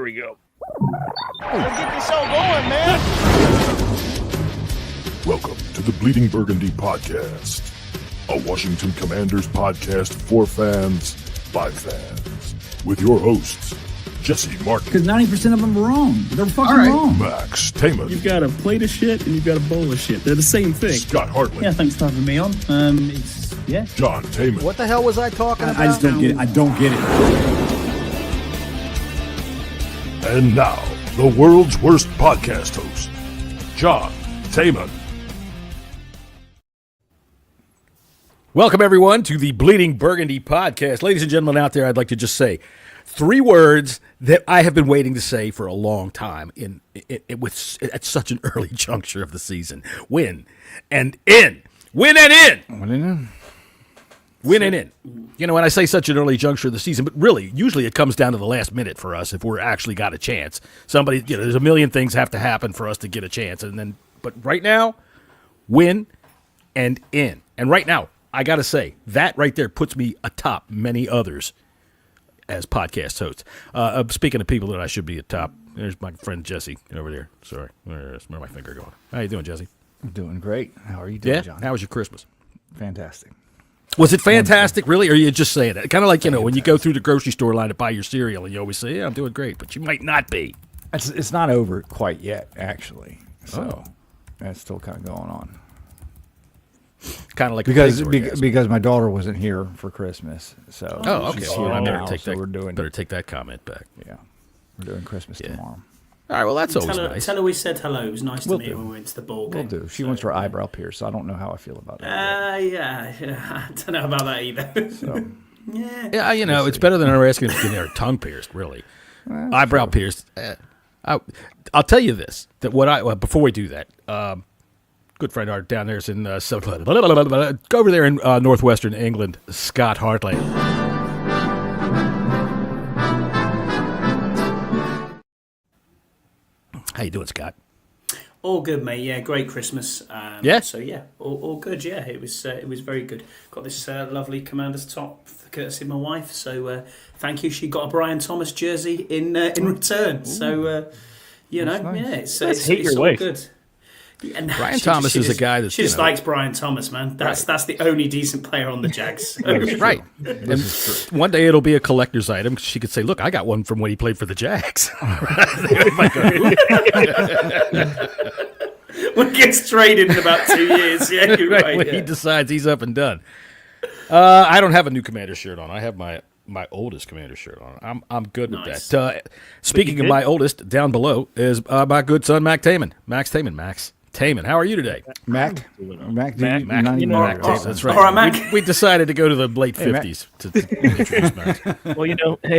we go. Let's get this show going, man. Welcome to the Bleeding Burgundy podcast, a Washington Commanders podcast for fans by fans, with your hosts, Jesse Martin. Because 90% of them are wrong. They're fucking wrong. Max Taman. You've got a plate of shit and you've got a bowl of shit. They're the same thing. Scott Hartley. Yeah, thanks for having me on. John Taman. What the hell was I talking about? I just don't get it. I don't get it. And now, the world's worst podcast host, John Taman. Welcome, everyone, to the Bleeding Burgundy podcast. Ladies and gentlemen out there, I'd like to just say 3 words that I have been waiting to say for a long time at such an early juncture of the season. Win and in. Win and in. Win and in. Win and in. You know, when I say such an early juncture of the season, but really, usually it comes down to the last minute for us if we're actually got a chance. Somebody, there's a million things have to happen for us to get a chance. But right now, win and in. And right now, I got to say, that right there puts me atop many others as podcast hosts. Speaking of people that I should be atop, there's my friend Jesse over there. Sorry, where's my finger going? How you doing, Jesse? I'm doing great. How are you doing, John? How was your Christmas? Fantastic. Was it fantastic, really, or are you just saying it? Kind of like, when you go through the grocery store line to buy your cereal, and you always say, yeah, I'm doing great, but you might not be. It's not over quite yet, actually. So that's still kind of going on. Kind of like because my daughter wasn't here for Christmas, so okay. she's here I now, better take that comment back. Yeah, we're doing Christmas tomorrow. All right, well, that's always nice. Tell her we said hello. It was nice to meet her when we went to the ball game. We'll do. She wants her eyebrow pierced, so I don't know how I feel about that. Yeah, I don't know about that either. So. Yeah, it's better than her asking to get her tongue pierced, really. Eyebrow pierced. I'll tell you this, that before we do that, good friend Art down there is in go over there in northwestern England, Scott Hartley. How you doing, Scott? All good, mate. Yeah, great Christmas. Yeah. So yeah, all good. Yeah, it was very good. Got this lovely Commander's top courtesy of my wife. So thank you. She got a Brian Thomas jersey in return. Ooh. So nice. it's all good. Yeah, no, Brian Thomas is a guy that she just likes Brian Thomas, man. That's the only decent player on the Jags. Right. And one day it'll be a collector's item. She could say, "Look, I got one from when he played for the Jags." When he gets traded in about 2 years, yeah, you're right. When he decides he's up and done. I don't have a new Commander shirt on. I have my oldest Commander shirt on. I'm good with that. Speaking of my oldest, down below is my good son Max Taman. Max, how are you today? Mac. That's right. All right, Mac. We decided to go to the late 50s to introduce Max. Well,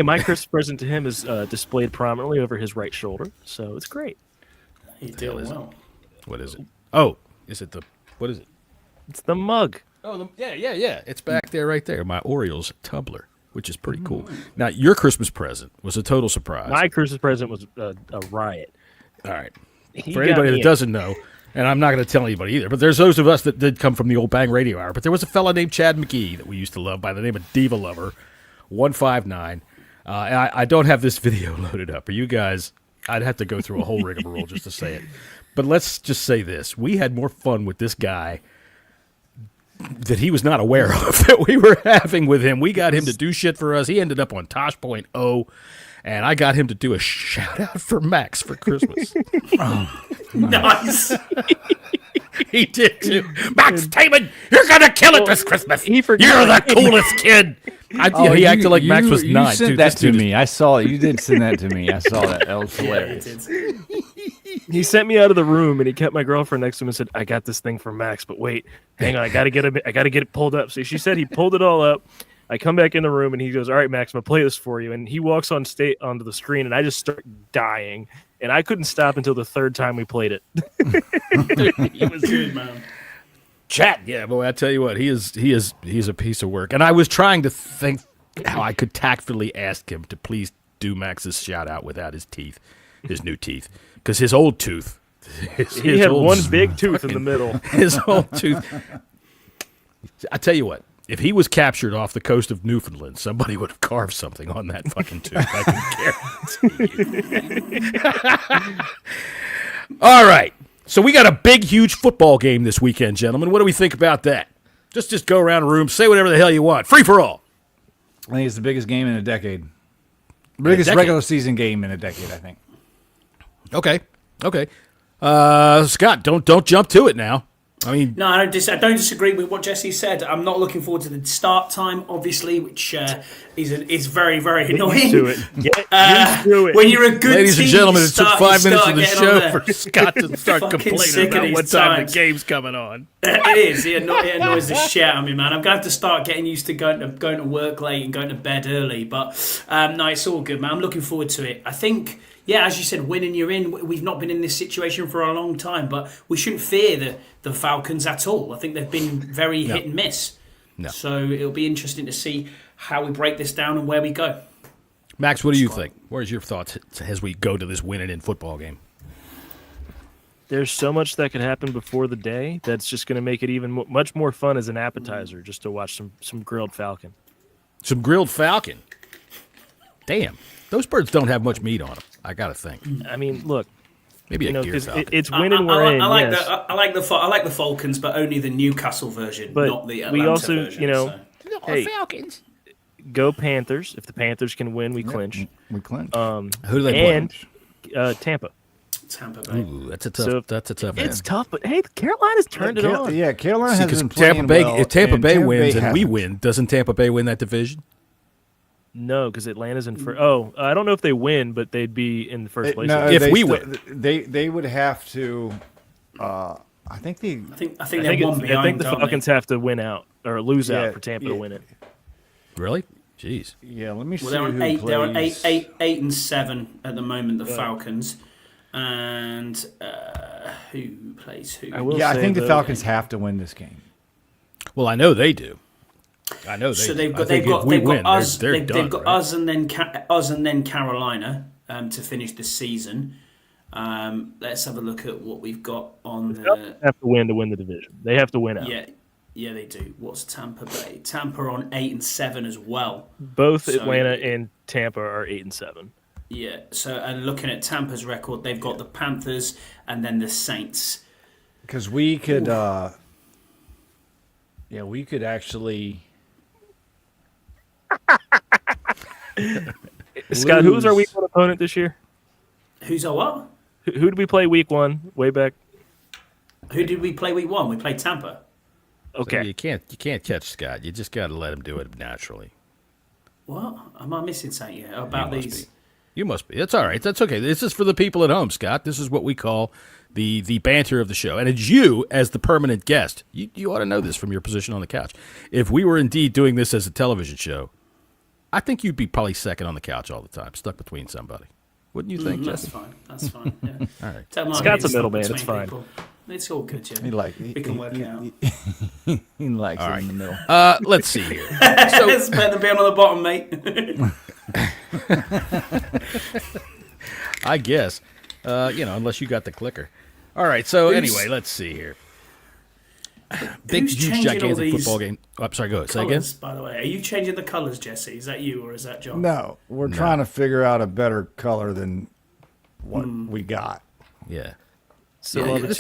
my Christmas present to him is displayed prominently over his right shoulder, so it's great. You did well. What is it? Oh, what is it? It's the mug. Oh, yeah. It's back there, right there. My Orioles tumbler, which is pretty cool. Now, your Christmas present was a total surprise. My Christmas present was a riot. All right. For anybody that doesn't know, and I'm not going to tell anybody either, but there's those of us that did come from the old Bang Radio Hour, but there was a fella named Chad McGee that we used to love by the name of Diva Lover 159. I don't have this video loaded up. Are you guys? I'd have to go through a whole rigmarole just to say it. But let's just say this. We had more fun with this guy that he was not aware of that we were having with him. We got him to do shit for us. He ended up on Tosh.0, and I got him to do a shout-out for Max for Christmas. Nice. He did, too. Max Taman, you're going to kill it this Christmas. You're the coolest kid. He acted like Max was 9. You sent that to me. I saw it. You did send that to me. I saw that. That was hilarious. He sent me out of the room, and he kept my girlfriend next to him and said, "I got this thing for Max, but wait, hang on, I got to get it pulled up." So she said he pulled it all up. I come back in the room, and he goes, "All right, Max, I'm gonna play this for you." And he walks onto the screen, and I just start dying, and I couldn't stop until the third time we played it. He was good, man. Chat, yeah, boy, I tell you what, he's a piece of work. And I was trying to think how I could tactfully ask him to please do Max's shout out without his teeth, his new teeth, because his old tooth. He had one big tooth in the middle. His old tooth. I tell you what, If he was captured off the coast of Newfoundland, somebody would have carved something on that fucking tube. I can guarantee you. All right. So we got a big, huge football game this weekend, gentlemen. What do we think about that? Just go around the room, say whatever the hell you want. Free for all. I think it's the biggest game in a decade. Biggest regular season game in a decade, I think. Okay. Scott, don't jump to it now. I mean, no, I don't disagree with what Jesse said. I'm not looking forward to the start time, obviously, which is very, very annoying. Used to it. Get used to it. When you're a good ladies team, and gentlemen, it took 5 minutes of the show on for Scott to start Fucking complaining sick of about these what time times. the game's coming on. It is. It annoys the shit out of me, man. I'm gonna have to start getting used to going to work late and going to bed early. But no, it's all good, man. I'm looking forward to it. I think. Yeah, as you said, winning you're in. We've not been in this situation for a long time, but we shouldn't fear the Falcons at all. I think they've been very hit and miss. No. So it'll be interesting to see how we break this down and where we go. Max, what do you think? Where's your thoughts as we go to this winning in football game? There's so much that could happen before the day that's just going to make it even much more fun as an appetizer just to watch some grilled falcon. Some grilled falcon? Damn. Those birds don't have much meat on them, I got to think. I mean, look. Maybe a deer falcon. It's winning we're in, yes. I like the Falcons, but only the Newcastle version, but not the Atlanta we also, version. Hey, Falcons. Go Panthers. If the Panthers can win, we clinch. We clinch. Who do they play? And Tampa. Tampa Bay. Ooh, that's a tough. It's tough, but hey, Carolina's turned it on. Yeah, Carolina has been Tampa playing Bay. well, If Tampa Bay wins and we hasn't. win, doesn't Tampa Bay win that division? No, because Atlanta's in first. Oh, I don't know if they win, but they'd be in the first place. No, If we win, win. they would have to. I think they. I think they're one behind. I think the aren't Falcons have to win out or lose Yeah, out for Tampa to win it. Really? Jeez. Yeah, let me see. They're on who eight. They're on plays. eight and 7 at the moment. The Falcons, and who plays who? I think the Falcons have to win this game. Well, I know they do. So they've got us. They've got us and then Carolina to finish the season. Let's have a look at what we've got on the. They have to win the division. They have to win out. Yeah, they do. What's Tampa Bay? Tampa are on 8 and 7 as well. Both Atlanta and Tampa are 8 and 7. Yeah. So, and looking at Tampa's record, they've got the Panthers and then the Saints. Because we could, we could actually. Scott, who was our week 1 opponent this year? Who's our what? Who did we play week 1 way back? Who did we play week 1? We played Tampa. Okay. So you can't catch Scott. You just got to let him do it naturally. What? Am I missing something here about these? You must be. That's all right. That's okay. This is for the people at home, Scott. This is what we call the banter of the show. And it's you, as the permanent guest, you ought to know this from your position on the couch. If we were indeed doing this as a television show, I think you'd be probably second on the couch all the time, stuck between somebody. Wouldn't you think, That's Jesse? fine. That's fine. Yeah. All right. Tell Mark Scott's he's a middleman. stuck It's between fine. people. It's all good, Jimmy. We can work it out. He likes it in the middle. Let's see here. It's better than being on the bottom, mate. I guess. Unless you got the clicker. All right. So anyway, let's see here. Big, Who's huge, changing all gigantic these football game. Oh, I'm sorry. Go ahead. Say again. Colours, by the way, are you changing the colours, Jesse? Is that you or is that John? No, we're trying to figure out a better color than what we got. Yeah. So welcome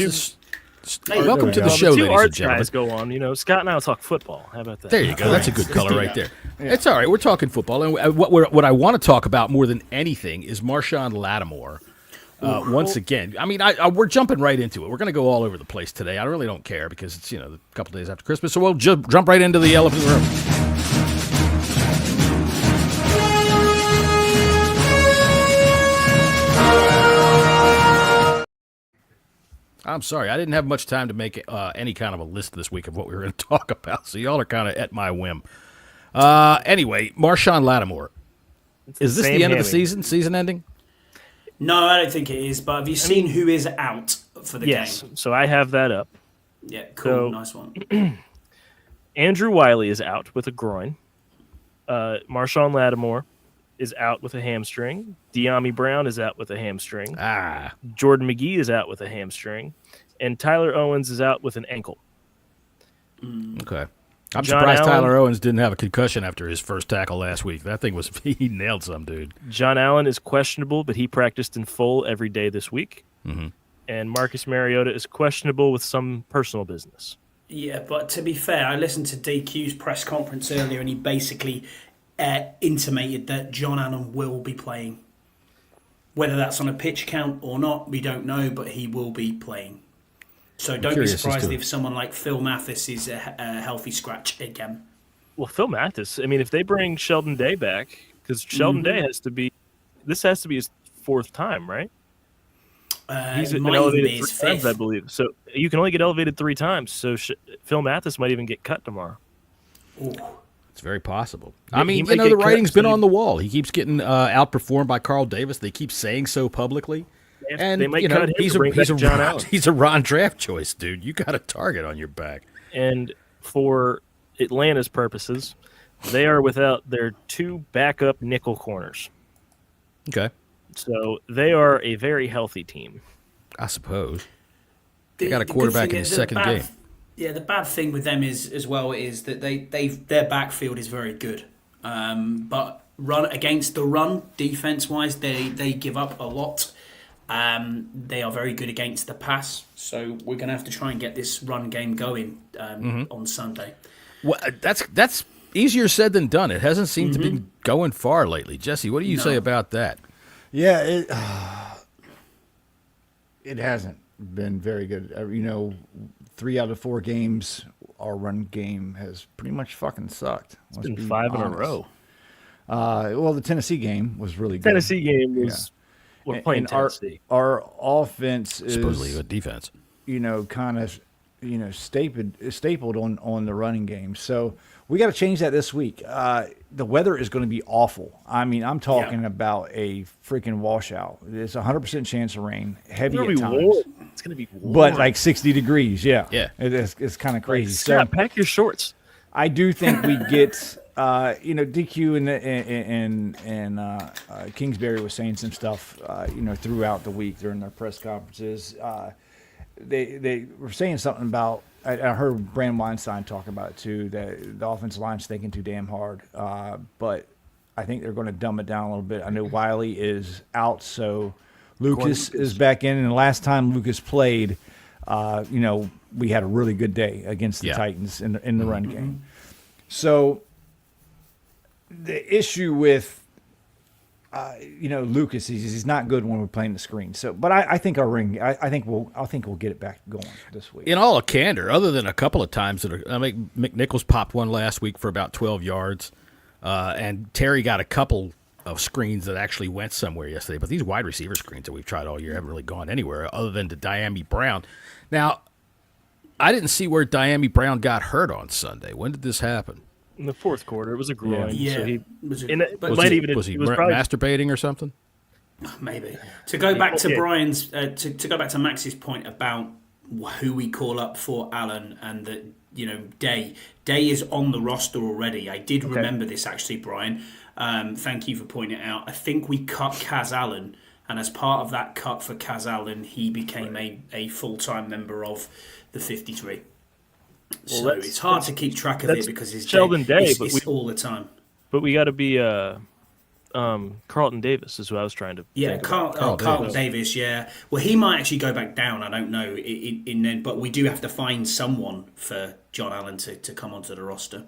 to the show, two ladies art and gentlemen. guys go on. Scott and I will talk football. How about that? There you go. That's a good color right there. Yeah. It's all right. We're talking football, and what I want to talk about more than anything is Marshawn Lattimore. Once again, I mean, we're jumping right into it. We're going to go all over the place today. I really don't care because it's a couple days after Christmas, so we'll jump right into the elephant in the room. I'm sorry, I didn't have much time to make any kind of a list this week of what we were going to talk about, so y'all are kind of at my whim. Anyway, Marshawn Lattimore. Is this the end of the season? Season ending? No, I don't think it is. But have you seen who is out for the game? Yes. So I have that up. Yeah, cool. Nice one. Andrew Wiley is out with a groin. Marshawn Lattimore is out with a hamstring. De'Ami Brown is out with a hamstring. Jordan McGee is out with a hamstring. And Tyler Owens is out with an ankle. Okay. I'm John surprised Allen, Tyler Owens didn't have a concussion after his first tackle last week. That thing was he nailed some dude. John Allen is questionable, but he practiced in full every day this week. Mm-hmm. And Marcus Mariota is questionable with some personal business. Yeah, but to be fair, I listened to DQ's press conference earlier, and he basically intimated that John Allen will be playing. Whether that's on a pitch count or not, we don't know, but he will be playing. So don't be surprised if someone like Phil Mathis is a healthy scratch again. Well, Phil Mathis, I mean, if they bring Sheldon Day back, because Sheldon Day has to be his fourth time, right? He's been elevated 3 times, I believe. So you can only get elevated 3 times. So Phil Mathis might even get cut tomorrow. Ooh. It's very possible. I mean, the writing's been on the wall. He keeps getting outperformed by Carl Davis. They keep saying so publicly. And they might cut him John Allen. He's a Ron draft choice, dude. You got a target on your back. And for Atlanta's purposes, they are without their 2 backup nickel corners. Okay. So they are a very healthy team. I suppose. They got a quarterback in his second game. Yeah, the bad thing with them is that their backfield is very good. But against the run, defense-wise, they give up a lot. They are very good against the pass, so we're going to have to try and get this run game going on Sunday. Well, that's easier said than done. It hasn't seemed to be going far lately. Jesse, what do you say about that? Yeah, it hasn't been very good. 3 out of 4 games, our run game has pretty much fucking sucked. It's been 5 in a row. Well, the Tennessee game was really good. Tennessee game was... We're playing Tennessee. Our offense is supposedly a defense. Kind of, stapled on the running game. So we got to change that this week. The weather is going to be awful. I mean, I'm talking about a freaking washout. There's a 100% chance of rain, heavy at times. It's going to be warm. But like 60 degrees, yeah. It's kind of crazy. So pack your shorts. I do think we get. DQ and Kingsbury was saying some stuff, throughout the week during their press conferences. They were saying something about. I heard Brand Weinstein talk about it too. That the offensive line's thinking too damn hard. But I think they're going to dumb it down a little bit. I know Wiley is out, so Lucas is back in. And the last time Lucas played, we had a really good day against the Titans in the run game. So. The issue with, Lucas is he's not good when we're playing the screen. So, but I think our ring, I think we'll get it back going this week. In all candor, other than a couple of times McNichols popped one last week for about 12 yards, and Terry got a couple of screens that actually went somewhere yesterday. But these wide receiver screens that we've tried all year haven't really gone anywhere other than to Diami Brown. Now, I didn't see where Diami Brown got hurt on Sunday. When did this happen? In the fourth quarter, it was a groin. Yeah. So he was he masturbating or something? Maybe. To go back to Brian's, to go back to Max's point about who we call up for Allen and that Day is on the roster already. I did remember this actually, Brian. Thank you for pointing it out. I think we cut Kaz Allen, and as part of that cut for Kaz Allen, he became a full-time member of the 53. Well, so it's hard to keep track of it because it's Sheldon Day, it's all the time. But we got to be Carlton Davis is who I was trying to. Yeah, Carlton Davis. Yeah, well, he might actually go back down. I don't know. But we do have to find someone for John Allen to come onto the roster.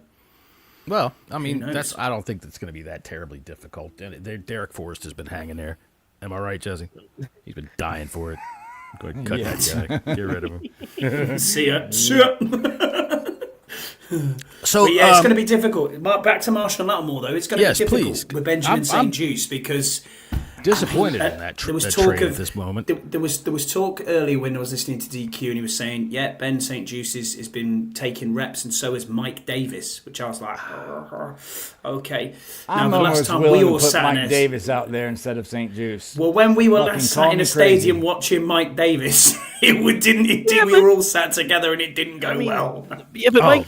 Well, I mean, I don't think that's going to be that terribly difficult. Derek Forrest has been hanging there. Am I right, Jesse? He's been dying for it. Go ahead and cut that guy. Get rid of him. See ya. So it's going to be difficult. Back to Marshall Lattimore, though. It's going to be difficult with Benjamin St. Juice because disappointed in that trade at this moment. There was talk earlier when I was listening to DQ and he was saying, Ben St. Juice has been taking reps and so has Mike Davis, which I was like, okay. I'm almost willing to put Mike Davis out there instead of St. Juice. Well, when we were last sat in a stadium watching Mike Davis, we were all sat together and it didn't go well. Yeah, but Mike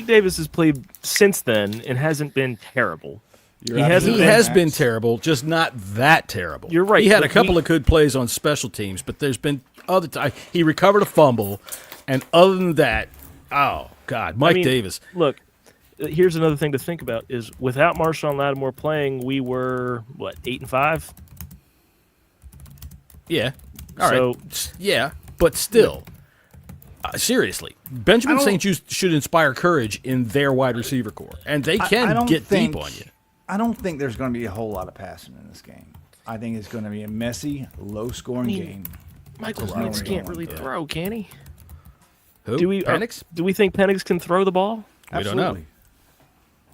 Davis has played since then and hasn't been terrible. He has been terrible, just not that terrible. You're right. He had a couple of good plays on special teams, but there's been other times. He recovered a fumble, and other than that, Oh God, Mike Davis. Look, here's another thing to think about: is without Marshawn Lattimore playing, we were what 8-5. Yeah. All right. Yeah, but still, seriously, Benjamin St. Juste should inspire courage in their wide receiver core, and they can get deep on you. I don't think there's going to be a whole lot of passing in this game. I think it's going to be a messy, low-scoring game. Michael Penix can't really throw, can he? Who? Penix? Do we think Penix can throw the ball? We don't know.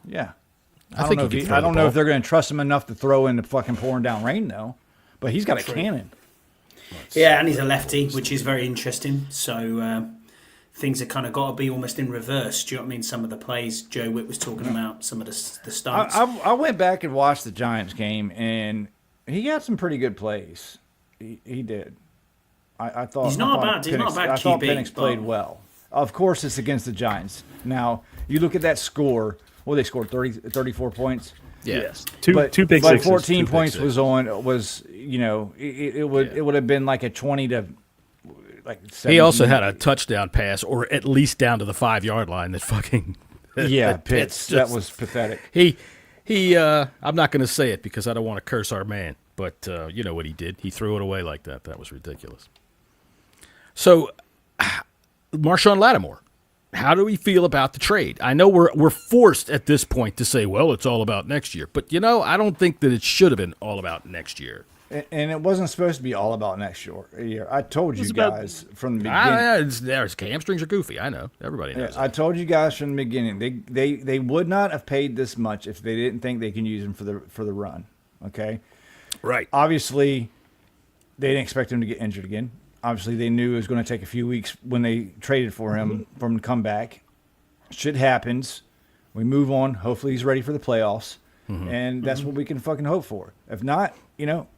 Yeah. I think I don't know if they're going to trust him enough to throw in the fucking pouring down rain, though. But he's got a cannon. Yeah, and he's a lefty, which is very interesting. So things have kind of got to be almost in reverse. Do you know what I mean? Some of the plays Joe Witt was talking about, some of the stunts. I went back and watched the Giants game, and he had some pretty good plays. He did. I thought he's not bad. He's not a bad QB. I thought Penix played well. Of course, it's against the Giants. Now, you look at that score. Well, they scored 34 points. Yeah. Yes. Two big but sixes. 14 points was it would have been like a 20 to like 17. He also had a touchdown pass, or at least down to the 5-yard line. That fucking Pitts. That was pathetic. He I'm not going to say it because I don't want to curse our man, but you know what he did. He threw it away like that. That was ridiculous. So, Marshawn Lattimore, how do we feel about the trade? I know we're forced at this point to say, well, it's all about next year. But, I don't think that it should have been all about next year. And it wasn't supposed to be all about next year. I told you guys from the beginning. There's hamstrings are goofy. I know. Everybody knows. I told you guys from the beginning. They would not have paid this much if they didn't think they can use him for the run. Okay? Right. Obviously, they didn't expect him to get injured again. Obviously, they knew it was going to take a few weeks when they traded for him to come back. Shit happens. We move on. Hopefully, he's ready for the playoffs. And that's what we can fucking hope for. If not,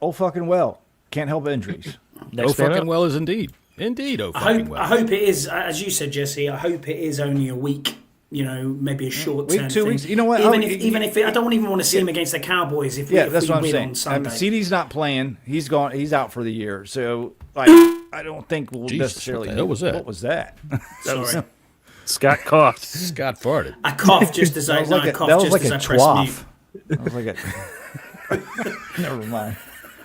oh fucking well. Can't help injuries. Oh fucking well is indeed. Indeed, oh fucking well. I hope it is, as you said, Jesse, I hope it is only a week. Maybe a short term week, 2 thing. weeks. You know what? Even if I don't even want to see him against the Cowboys. If that's we what I'm win saying. on Sunday. CD's not playing. He's gone. He's out for the year. So I don't think we'll necessarily. What was that? What was that? Sorry, Scott coughed. Scott farted. I coughed just as I coughed. That was like a twaff. That was like a. Never mind.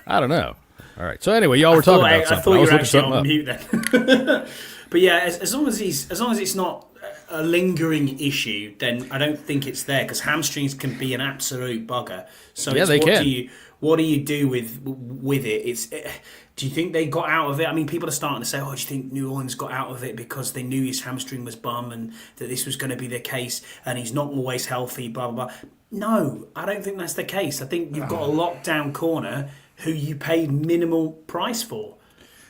I don't know. All right. So anyway, y'all were talking about something. I thought you were actually on mute then. But yeah, as long as it's not a lingering issue, then I don't think it's there, because hamstrings can be an absolute bugger. So yeah, they can. What do you do with it? Do you think they got out of it? I mean, people are starting to say, "Oh, do you think New Orleans got out of it because they knew his hamstring was bum and that this was going to be the case, and he's not always healthy?" Blah blah blah. No, I don't think that's the case. I think you've got a lockdown corner who you paid minimal price for.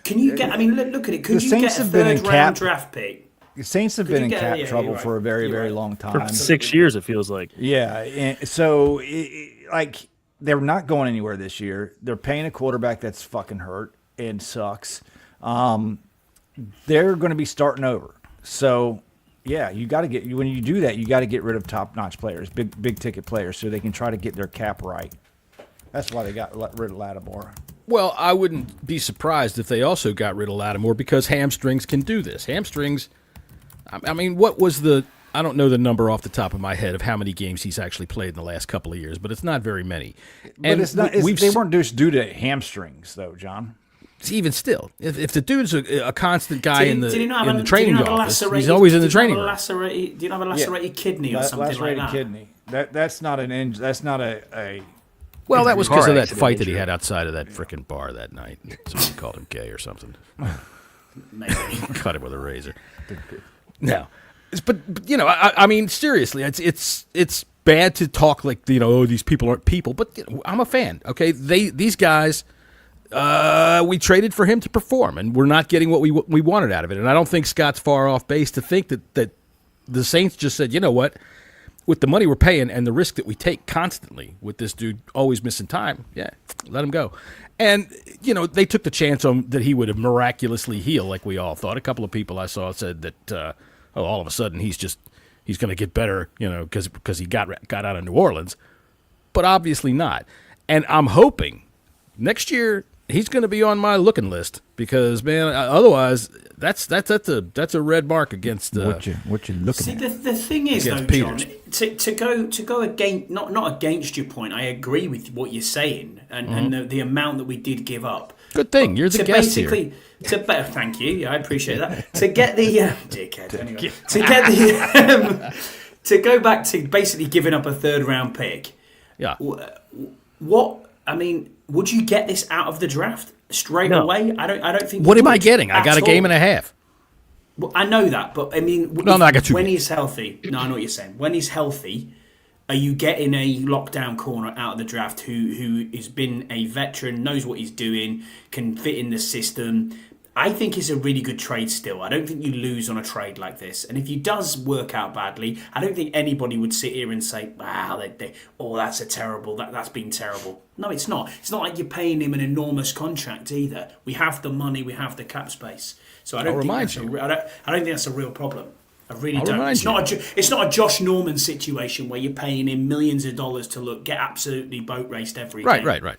Can you get? I mean, look at it. Could you get a third-round draft pick? The Saints have been in cap trouble for a very, very long time. For 6 years, it feels like. Yeah, and so they're not going anywhere this year. They're paying a quarterback that's fucking hurt and sucks. They're going to be starting over. So, yeah, you got to get, when you do that, you got to get rid of top-notch players, big ticket players, so they can try to get their cap right. That's why they got rid of Lattimore. Well, I wouldn't be surprised if they also got rid of Lattimore, because hamstrings can do this. Hamstrings, I mean, what was I don't know the number off the top of my head of how many games he's actually played in the last couple of years, but it's not very many. But it's not. They weren't just due to hamstrings, though, John. Even still, if the dude's a constant guy in the training office, he's always in the training room. Do you not have a lacerated kidney or something like that? Kidney. That's not an injury. That's not a. Well, that was because of that fight that he had outside of that frickin' bar that night. Somebody called him gay or something. Maybe. Cut him with a razor. No, but I mean, seriously, it's bad to talk like these people aren't people. But I'm a fan. Okay, these guys, we traded for him to perform, and we're not getting what we wanted out of it. And I don't think Scott's far off base to think that the Saints just said, you know what, with the money we're paying and the risk that we take constantly with this dude always missing time, yeah, let him go. And, they took the chance on that he would have miraculously healed like we all thought. A couple of people I saw said that, all of a sudden he's going to get better, because he got out of New Orleans. But obviously not. And I'm hoping next year he's going to be on my looking list because, man, otherwise that's a red mark against what you looking See, at. the thing is, though, Peters. John, to go against not against your point. I agree with what you're saying, and the amount that we did give up. Good thing you're the to guest basically here. thank you. Yeah, I appreciate that. To get the dickhead anyway. To get the to go back to basically giving up a third round pick. Yeah. What I mean, would you get this out of the draft straight away? I don't think. What you am I would getting? I at got a all. game and a half. Well, I know that, but I mean, No, I got 2 when games. he's healthy. No, I know what you're saying. When he's healthy, are you getting a lockdown corner out of the draft who has been a veteran, knows what he's doing, can fit in the system? I think it's a really good trade still. I don't think you lose on a trade like this. And if he does work out badly, I don't think anybody would sit here and say, wow, that's that's been terrible. No, it's not. It's not like you're paying him an enormous contract either. We have the money, we have the cap space. So I don't think that's a real problem. I really don't. It's not a Josh Norman situation where you're paying him millions of dollars to get absolutely boat raced every game. Right.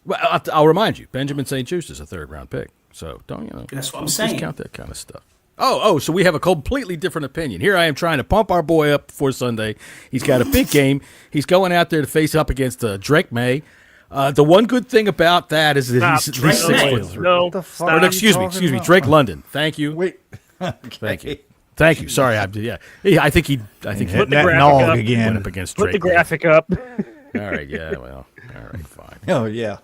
Well, I'll remind you, Benjamin St. Just is a third-round pick. So don't That's what I'm saying. Discount that kind of stuff. So we have a completely different opinion. Here I am trying to pump our boy up before Sunday. He's got a big game. He's going out there to face up against Drake May. The one good thing about that is that he's Drake 6'3". No, What the fuck Or, are you excuse talking me, about? Drake London. Thank you. Wait. Thank you. Sorry, I think he Hitting the that graphic nog up. went again. up against put Drake. the graphic up. All right, yeah, well, all right, fine. Oh, yeah.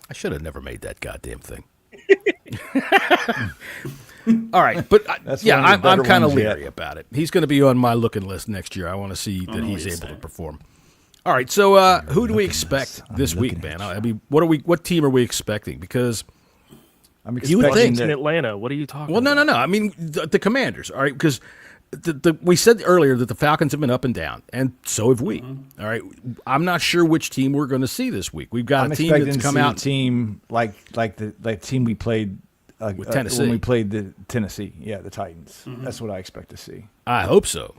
I should have never made that goddamn thing. All right, but That's yeah, one of the I'm better kind of ones yet. leery about it. He's going to be on my looking list next year. I want to see that he's able to perform. All right, so who do we expect this week, man? I mean, what team are we expecting? Because I'm You would expecting think. in that. Atlanta. What are you talking well, about? no. I mean, the Commanders. All right, because we said earlier that the Falcons have been up and down, and so have we. All right, I'm not sure which team we're going to see this week. We've got I'm a team expecting that's to come see out. a team like the team we played With Tennessee. when we played the Tennessee. Yeah, the Titans. That's what I expect to see. I hope so.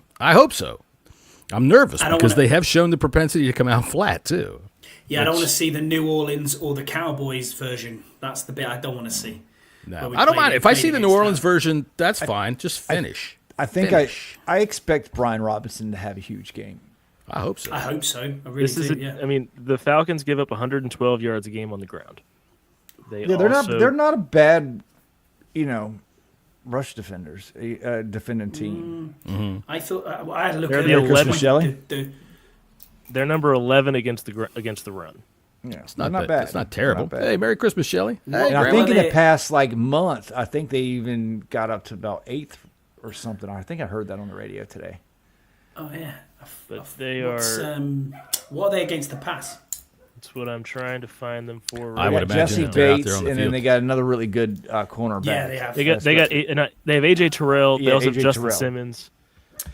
I'm nervous I don't because wanna- they have shown the propensity to come out flat too. Yeah, I don't want to see the New Orleans or the Cowboys version. That's the bit I don't want to see. No, Where we I don't played- mind. If I played see the New against Orleans that. version, that's fine. Just finish. I think Finish. I expect Brian Robinson to have a huge game. I hope so. I hope so. I really This do. is. Yeah. I mean, the Falcons give up 112 yards a game on the ground. Yeah, they're not a bad, rush defenders, defending team. I thought I had a look They're at the it. 11th. Shelley? They're number 11 against the run. Yeah, It's not they're bad. It's not terrible. They're not bad. Hey, Merry Christmas, Shelley. Hey, And I Grandma. think in they- the past month, I think they even got up to about 8th or something. I think I heard that on the radio today. Oh yeah. But they What's, are. what are they against the pass? That's what I'm trying to find them for. I right would They got imagine Jesse that they're out Bates, there on the and then field. they got another really good cornerback. Yeah, they have. They have AJ Terrell. Yeah, They also have AJ Justin Terrell. Simmons.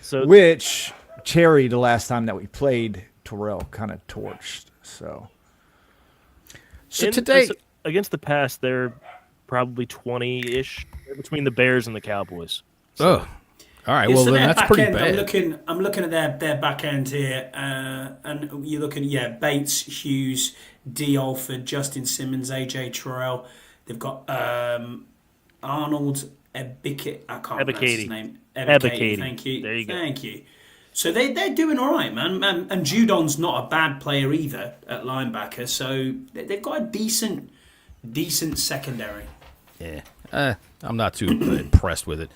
So Which Cherry, the last time that we played, Terrell kind of torched. So So today, against the pass, they're probably 20-ish between the Bears and the Cowboys. oh, all right. Yeah, Well, so then their that's back pretty end, bad. I'm looking at their back end here, and you're looking Bates, Hughes, D. Alford, Justin Simmons, AJ Terrell. They've got Arnold Ebikati. I can't pronounce his name. Ebikati. Thank you. There you go. Thank you. So they're doing all right, man. And Judon's not a bad player either at linebacker. So they've got a decent secondary. Yeah, I'm not too impressed with it.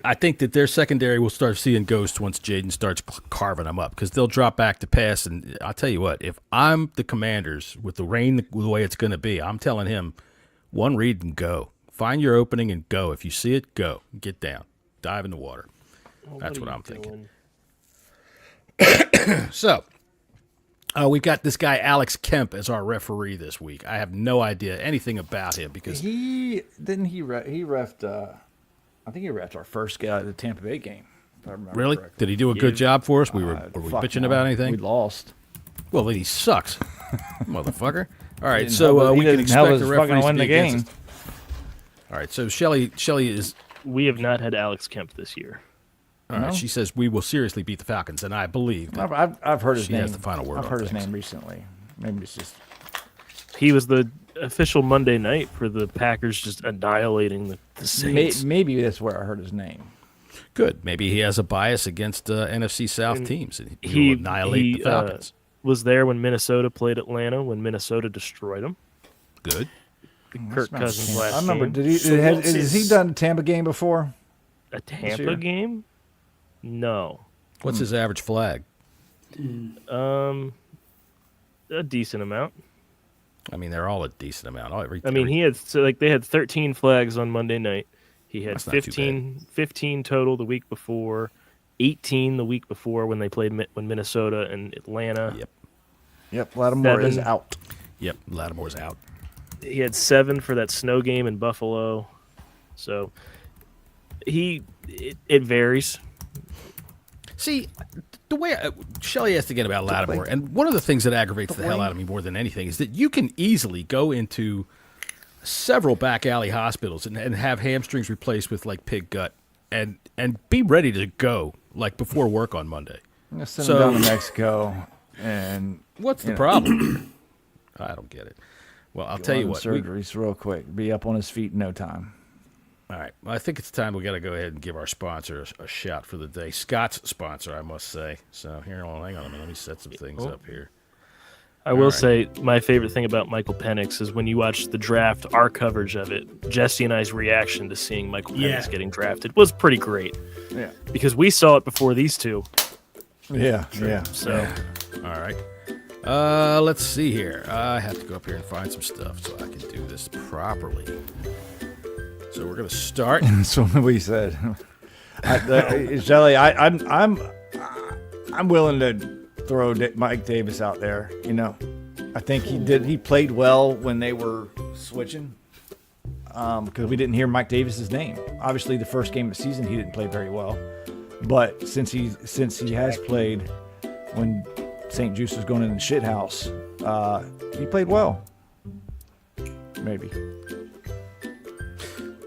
I think that their secondary will start seeing ghosts once Jaden starts carving them up because they'll drop back to pass. And I'll tell you what, if I'm the Commanders with the rain the way it's going to be, I'm telling him one read and go. Find your opening and go. If you see it, go. Get down. Dive in the water. That's what I'm thinking. So, we've got this guy Alex Kemp as our referee this week. I have no idea anything about him because he refed. I think he refed our first the Tampa Bay game. If I remember really, correctly. did he do a good job for us? Were we Fuck bitching no. about anything? We lost. Well, then he sucks, motherfucker. All right, Didn't so help us- we he can didn't help expect us the fucking referees to win be the against game. us. All right, so Shelley is We have not had Alex Kemp this year. All right. She says we will seriously beat the Falcons, and I believe that I've heard his she name. has the final word. I've on heard his things. name recently. Maybe it's just He was the official Monday night for the Packers, just annihilating the Saints. maybe that's where I heard his name. Good. Maybe he has a bias against NFC South teams, and he will annihilate the Falcons. Was there when Minnesota played Atlanta when Minnesota destroyed them. Good. Kirk Cousins last I remember. game. Has he done a Tampa game before? A year? Tampa game? No. What's his average flag? A decent amount. I mean, they're all a decent amount. They had 13 flags on Monday night. He had That's not too 15 total the week before, 18 the week before when they played when Minnesota and Atlanta. Yep. Lattimore is 7. out. Yep. Lattimore's out. He had 7 for that snow game in Buffalo. So it varies. See, the way Shelley asked again about Lattimore, and one of the things that aggravates the hell out of me more than anything is that you can easily go into several back alley hospitals and have hamstrings replaced with like pig gut and be ready to go like before work on Monday. I'm gonna send him down to Mexico, and what's the problem? I don't get it. Well, I'll tell you what. Surgeries real quick. Be up on his feet in no time. All right. Well, I think it's time we got to go ahead and give our sponsor a shout for the day. Scott's sponsor, I must say. So here, hang on a minute. Let me set some things up here. I will say my favorite thing about Michael Penix is when you watch the draft, our coverage of it, Jesse and I's reaction to seeing Michael Penix getting drafted was pretty great. Yeah. Because we saw it before these two. Yeah. So, All right. Let's see here. I have to go up here and find some stuff so I can do this properly. So we're gonna start. That's what we said. Shelley, I'm willing to throw Mike Davis out there. You know, I think he played well when they were switching. Because we didn't hear Mike Davis's name. Obviously, the first game of the season he didn't play very well, but since he has played when St. Juice was going in the shit house, he played well. Maybe.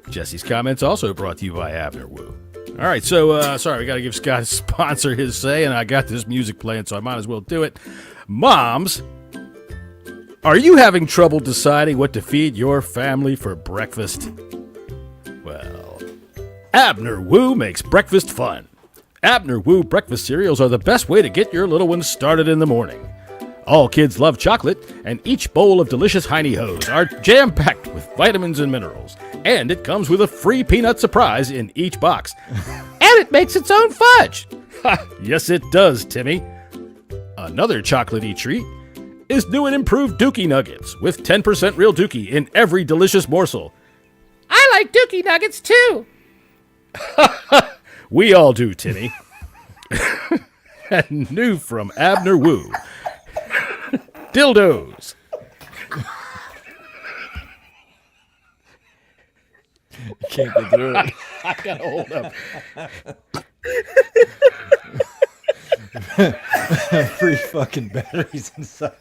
Jesse's comments also brought to you by Abner Wu. All right, so sorry, we got to give Scott his sponsor his say, and I got this music playing, so I might as well do it. Moms, are you having trouble deciding what to feed your family for breakfast? Well, Abner Wu makes breakfast fun. Abner Wu breakfast cereals are the best way to get your little ones started in the morning. All kids love chocolate, and each bowl of delicious Heine Hoes are jam-packed with vitamins and minerals. And it comes with a free peanut surprise in each box. And it makes its own fudge. Yes, it does, Timmy. Another chocolatey treat is new and improved Dookie Nuggets with 10% real Dookie in every delicious morsel. I like Dookie Nuggets, too. We all do, Timmy. And new from Abner Wu. Dildos. Can't get through it. I gotta hold up. Free fucking batteries inside.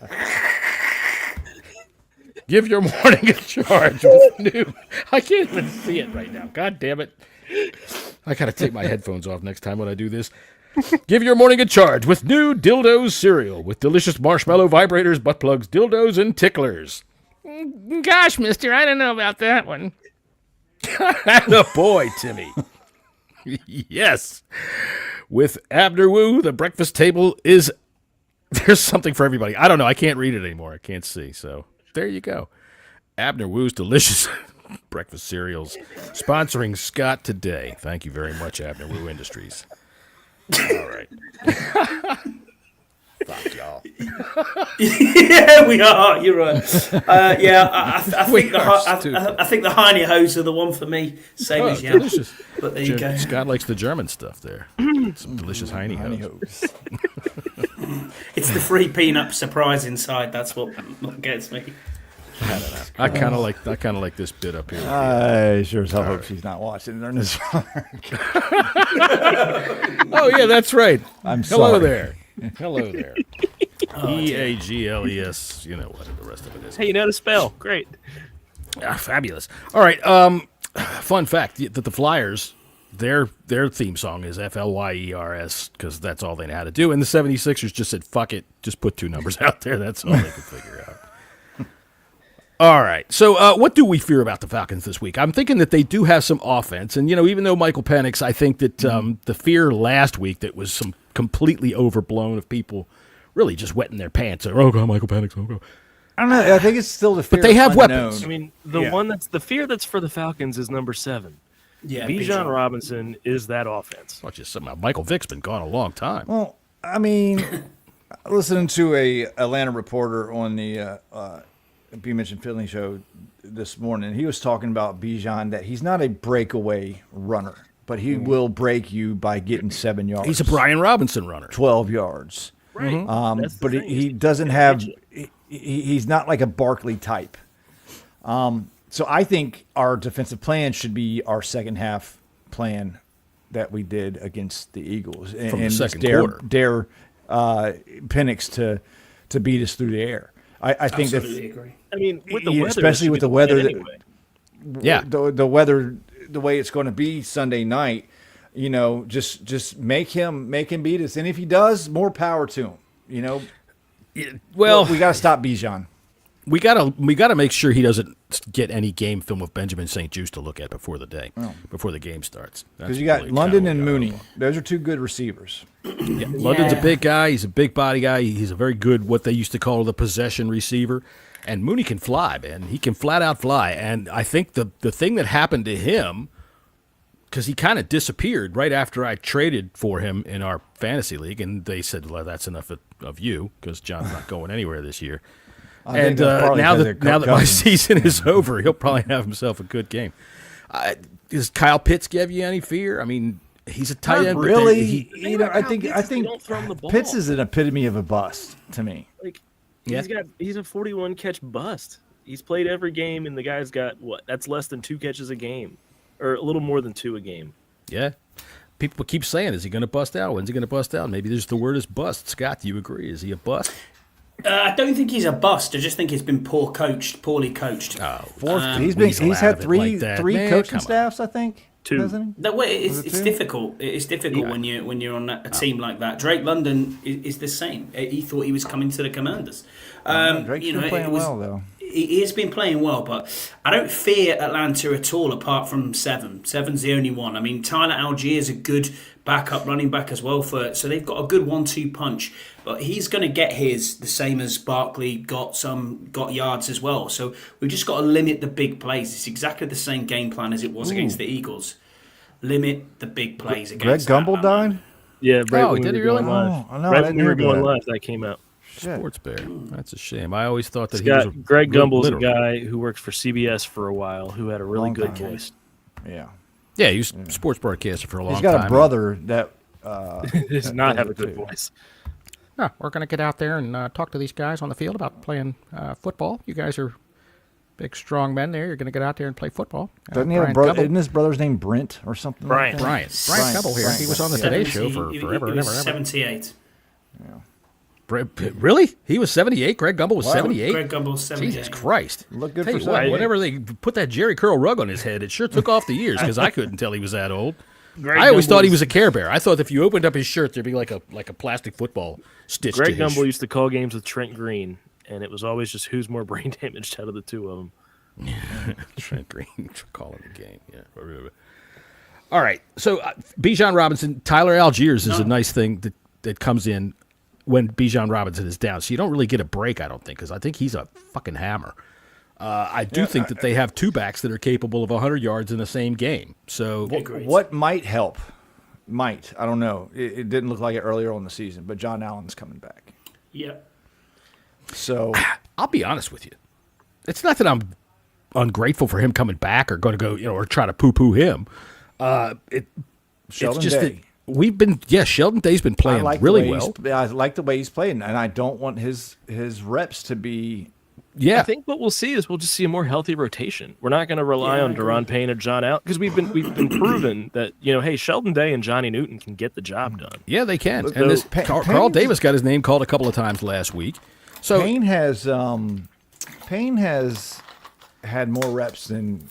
Give your morning a charge with new. I can't even see it right now. God damn it. I gotta take my headphones off next time when I do this. Give your morning a charge with new Dildos cereal with delicious marshmallow vibrators, butt plugs, dildos, and ticklers. Gosh, mister, I don't know about that one. Atta boy, Timmy. Yes. With Abner Wu, the breakfast table is... There's something for everybody. I don't know. I can't read it anymore. I can't see. So there you go. Abner Wu's delicious breakfast cereals sponsoring Scott today. Thank you very much, Abner Wu Industries. All right. Fuck y'all. Yeah, we are. You're right. I think I think the Heine Hose are the one for me. Same as you. Delicious. But there you go. Scott likes the German stuff there. Some delicious Heine Hose. It's the free peanut surprise inside. That's what gets me. I don't know. I kind of like this bit up here. I sure as hell hope she's not watching during this. Oh yeah, that's right. I'm Hello sorry. there. Hello there. EAGLES. You know what the rest of it is. hey, you know how to spell. Great. Fabulous. All right. Fun fact that the Flyers their theme song is FLYERS because that's all they know how to do. And the 76ers just said, fuck it, just put 2 numbers out there. That's all they could figure out. All right, so what do we fear about the Falcons this week? I'm thinking that they do have some offense. And, even though Michael Penix, I think that the fear last week that was some completely overblown of people really just wetting their pants. Oh, God, Michael Penix, oh, God. I don't know. I think it's still the fear. But they have unknown. weapons. I mean, the fear that's for the Falcons is number 7. Yeah, Bijan Robinson is that offense. Well, just somehow Michael Vick's been gone a long time. Well, I mean, listening to a Atlanta reporter on the B Mentioned Finley show this morning, he was talking about Bijan, that he's not a breakaway runner, but he will break you by getting 7 yards. He's a Brian Robinson runner. 12 yards. Right. But he doesn't have – he's not like a Barkley type. So I think our defensive plan should be our second half plan that we did against the Eagles. From the second quarter. quarter. Penix to beat us through the air. I think that – agree. I mean, with the weather, especially with the weather the weather, the way it's going to be Sunday night, just make him beat us, and if he does, more power to him. Well, we got to stop Bijan. We gotta make sure he doesn't get any game film of Benjamin St. Juste to look at before the game starts. Because you got London and Mooney; those are 2 good receivers. Yeah, London's a big guy. He's a big body guy. He's a very good, what they used to call the possession receiver. And Mooney can fly, man. He can flat out fly. And I think the thing that happened to him, because he kind of disappeared right after I traded for him in our fantasy league, and they said, well, that's enough of you, because John's not going anywhere this year. And now that my season is over, he'll probably have himself a good game. Does Kyle Pitts give you any fear? I mean, he's a tight end. Really? I think don't throw him the ball. Pitts is an epitome of a bust to me. Like, he's a 41 catch bust. He's played every game, and the guy's got that's less than 2 catches a game, or a little more than 2 a game. Yeah. People keep saying, is he going to bust out? When's he going to bust out? Maybe the word is bust. Scott, do you agree? Is he a bust? I don't think he's a bust. I just think he's been poorly coached. Oh, he's had three Man, coaching staffs, I think. 2. Hasn't he? No, it's difficult. It's difficult when you're on a team like that. Drake London is the same. He thought he was coming to the Commanders. Drake's been playing well, though. He has been playing well, but I don't fear Atlanta at all, apart from 7. 7's the only one. I mean, Tyler Algier is a good backup running back as well, so they've got a good 1-2 punch. But he's going to get his the same as Barkley got yards as well. So we've just got to limit the big plays. It's exactly the same game plan as it was against the Eagles. Limit the big plays against Greg Gumbel died? Yeah, right. Did he really? Live. Oh, no, right when we were going live, that came out. Sports Bear. That's a shame. I always thought that Greg Gumbel's a guy who worked for CBS for a while, who had a really good voice. Yeah. Yeah, he was a sports broadcaster for a long time. He's got a brother that does not have a good voice. No, we're going to get out there and talk to these guys on the field about playing football. You guys are big, strong men there. You're going to get out there and play football. Doesn't he have a brother? Isn't his brother's name Brent or something? Brian. Brian Gumbel here. He was on the Today Show for forever and ever. 78. Yeah. Really? He was 78? Greg Gumbel was 78? Greg Gumbel was 78. Jesus Christ. Look good Tell for you what, something. whenever they put that Jerry Curl rug on his head, it sure took off the years because I couldn't tell he was that old. I always thought he was a Care Bear. I thought if you opened up his shirt, there'd be like a plastic football stitched Greg to his Gumbel used to call games with Trent Green, and it was always just who's more brain damaged out of the 2 of them. Trent Green calling the game. Yeah. All right. So Bijan Robinson, Tyler Algiers is a nice thing that comes in when Bijan Robinson is down. So you don't really get a break, I don't think, because I think he's a fucking hammer. I do think that they have 2 backs that are capable of 100 yards in the same game. So what might help? I don't know. It didn't look like it earlier on in the season, but John Allen's coming back. Yeah. So I'll be honest with you. It's not that I'm ungrateful for him coming back or going to go, or try to poo-poo him. It's just Day. that Sheldon Day's been playing really well. I like the way he's playing, and I don't want his reps to be. Yeah, I think what we'll see is we'll just see a more healthy rotation. We're not going to rely on Deron Payne or John Allen because we've been proven that hey, Sheldon Day and Johnny Newton can get the job done. Yeah, they can. And this Carl Davis got his name called a couple of times last week. So Payne has had more reps than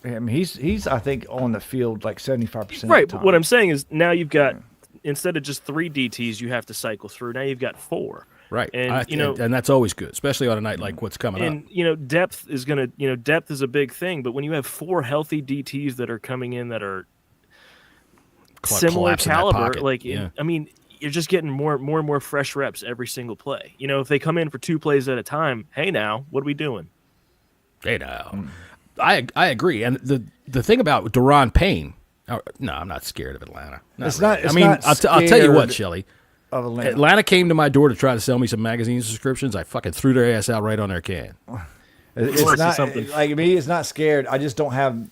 I mean, he's I think on the field like 75%. Right, of the but what time. I'm saying is now you've got instead of just 3 DTs you have to cycle through. Now you've got 4. Right. And and that's always good, especially on a night like what's coming up. And depth is depth is a big thing, but when you have 4 healthy DTs that are coming in that are similar caliber, I mean, you're just getting more and more fresh reps every single play. If they come in for 2 plays at a time, hey now, what are we doing? Hey now. I agree. And the thing about Deron Payne, no, I'm not scared of Atlanta. I'll tell you what, Shelly. Atlanta came to my door to try to sell me some magazine subscriptions. I fucking threw their ass out right on their can. It's not like me. It's not scared. I just don't have,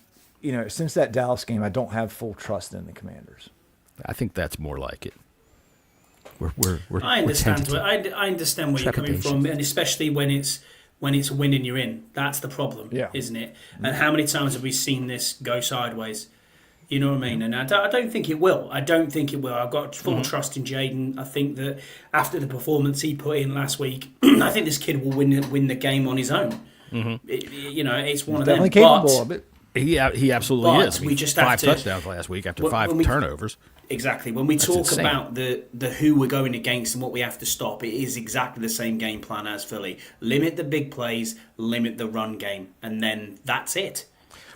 since that Dallas game, I don't have full trust in the Commanders. I think that's more like it. I understand. I understand where you're coming from, and especially when it's winning, you're in. That's the problem, isn't it? And how many times have we seen this go sideways? You know what I mean? And I don't think it will. I've got full trust in Jaden. I think that after the performance he put in last week, I think this kid will win the game on his own. It's one of them. Definitely capable of it. He absolutely is. We just 5 touchdowns last week after 5 turnovers. Exactly. When we talk about the who we're going against and what we have to stop, it is exactly the same game plan as Philly. Limit the big plays, limit the run game, and then that's it.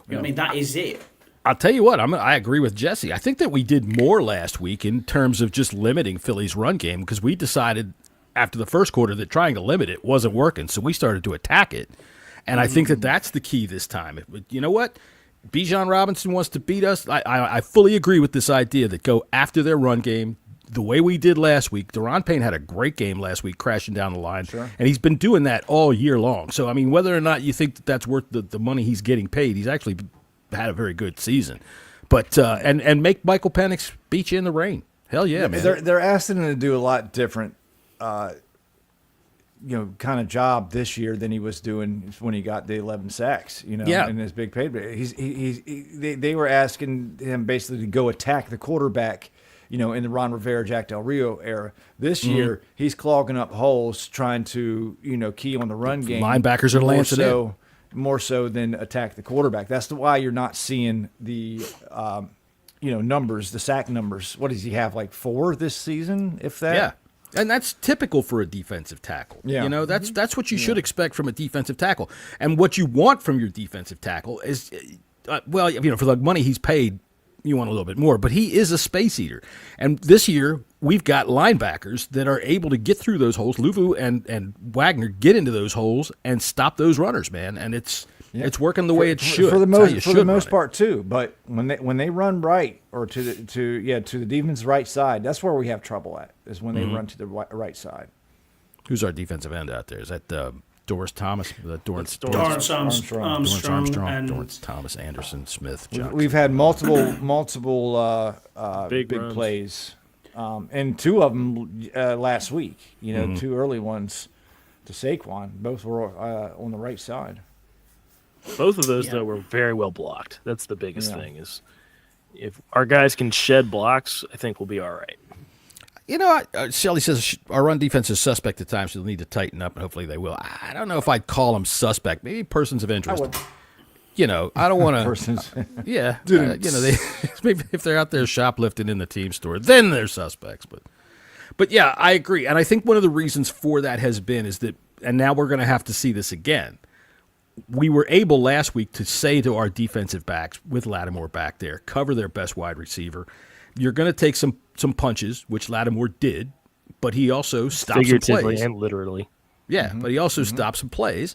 You know what I mean? That is it. I'll tell you what, I agree with Jesse. I think that we did more last week in terms of just limiting Philly's run game because we decided after the first quarter that trying to limit it wasn't working, so we started to attack it. And I think that that's the key this time. You know what? Bijan Robinson wants to beat us. I fully agree with this idea that go after their run game the way we did last week. Deron Payne had a great game last week crashing down the line, and he's been doing that all year long. So, I mean, whether or not you think that that's worth the money he's getting paid, he's actually had a very good season. But and make Michael Penix beat you in the rain. Hell yeah, man. They're asking him to do a lot different kind of job this year than he was doing when he got the 11 sacks, in his big payday. They were asking him basically to go attack the quarterback, in the Ron Rivera, Jack Del Rio era. This year, he's clogging up holes trying to, key on the run game. Linebackers are lancing in. More so than attack the quarterback. That's why you're not seeing the, numbers, the sack numbers. What does he have, like 4 this season, if that? Yeah. And that's typical for a defensive tackle. Yeah. That's what you should expect from a defensive tackle. And what you want from your defensive tackle is, for the money he's paid, you want a little bit more. But he is a space eater. And this year, we've got linebackers that are able to get through those holes. Luvu and Wagner get into those holes and stop those runners, man. And it's working the way it should. For the most part, too. But when they run right or to the defense's right side, that's where we have trouble at, is when they run to the right side. Who's our defensive end out there? Is that Doris Thomas? Dorrance Armstrong and Dorrance Thomas, Anderson, Smith, Johnson. We've had multiple big plays, and 2 of them last week. 2 early ones to Saquon. Both were on the right side. Both of those, though, were very well blocked. That's the biggest thing is if our guys can shed blocks, I think we'll be all right. Shelley says our run defense is suspect at times, so they'll need to tighten up, and hopefully they will. I don't know if I'd call them suspect. Maybe persons of interest. I don't want to. Persons. Yeah. Maybe if they're out there shoplifting in the team store, then they're suspects. But yeah, I agree. And I think one of the reasons for that has been is that, and now we're going to have to see this again. We were able last week to say to our defensive backs with Lattimore back there, cover their best wide receiver. You're going to take some punches, which Lattimore did, but he also stopped some plays. Figuratively and literally. Yeah, but he also stopped some plays.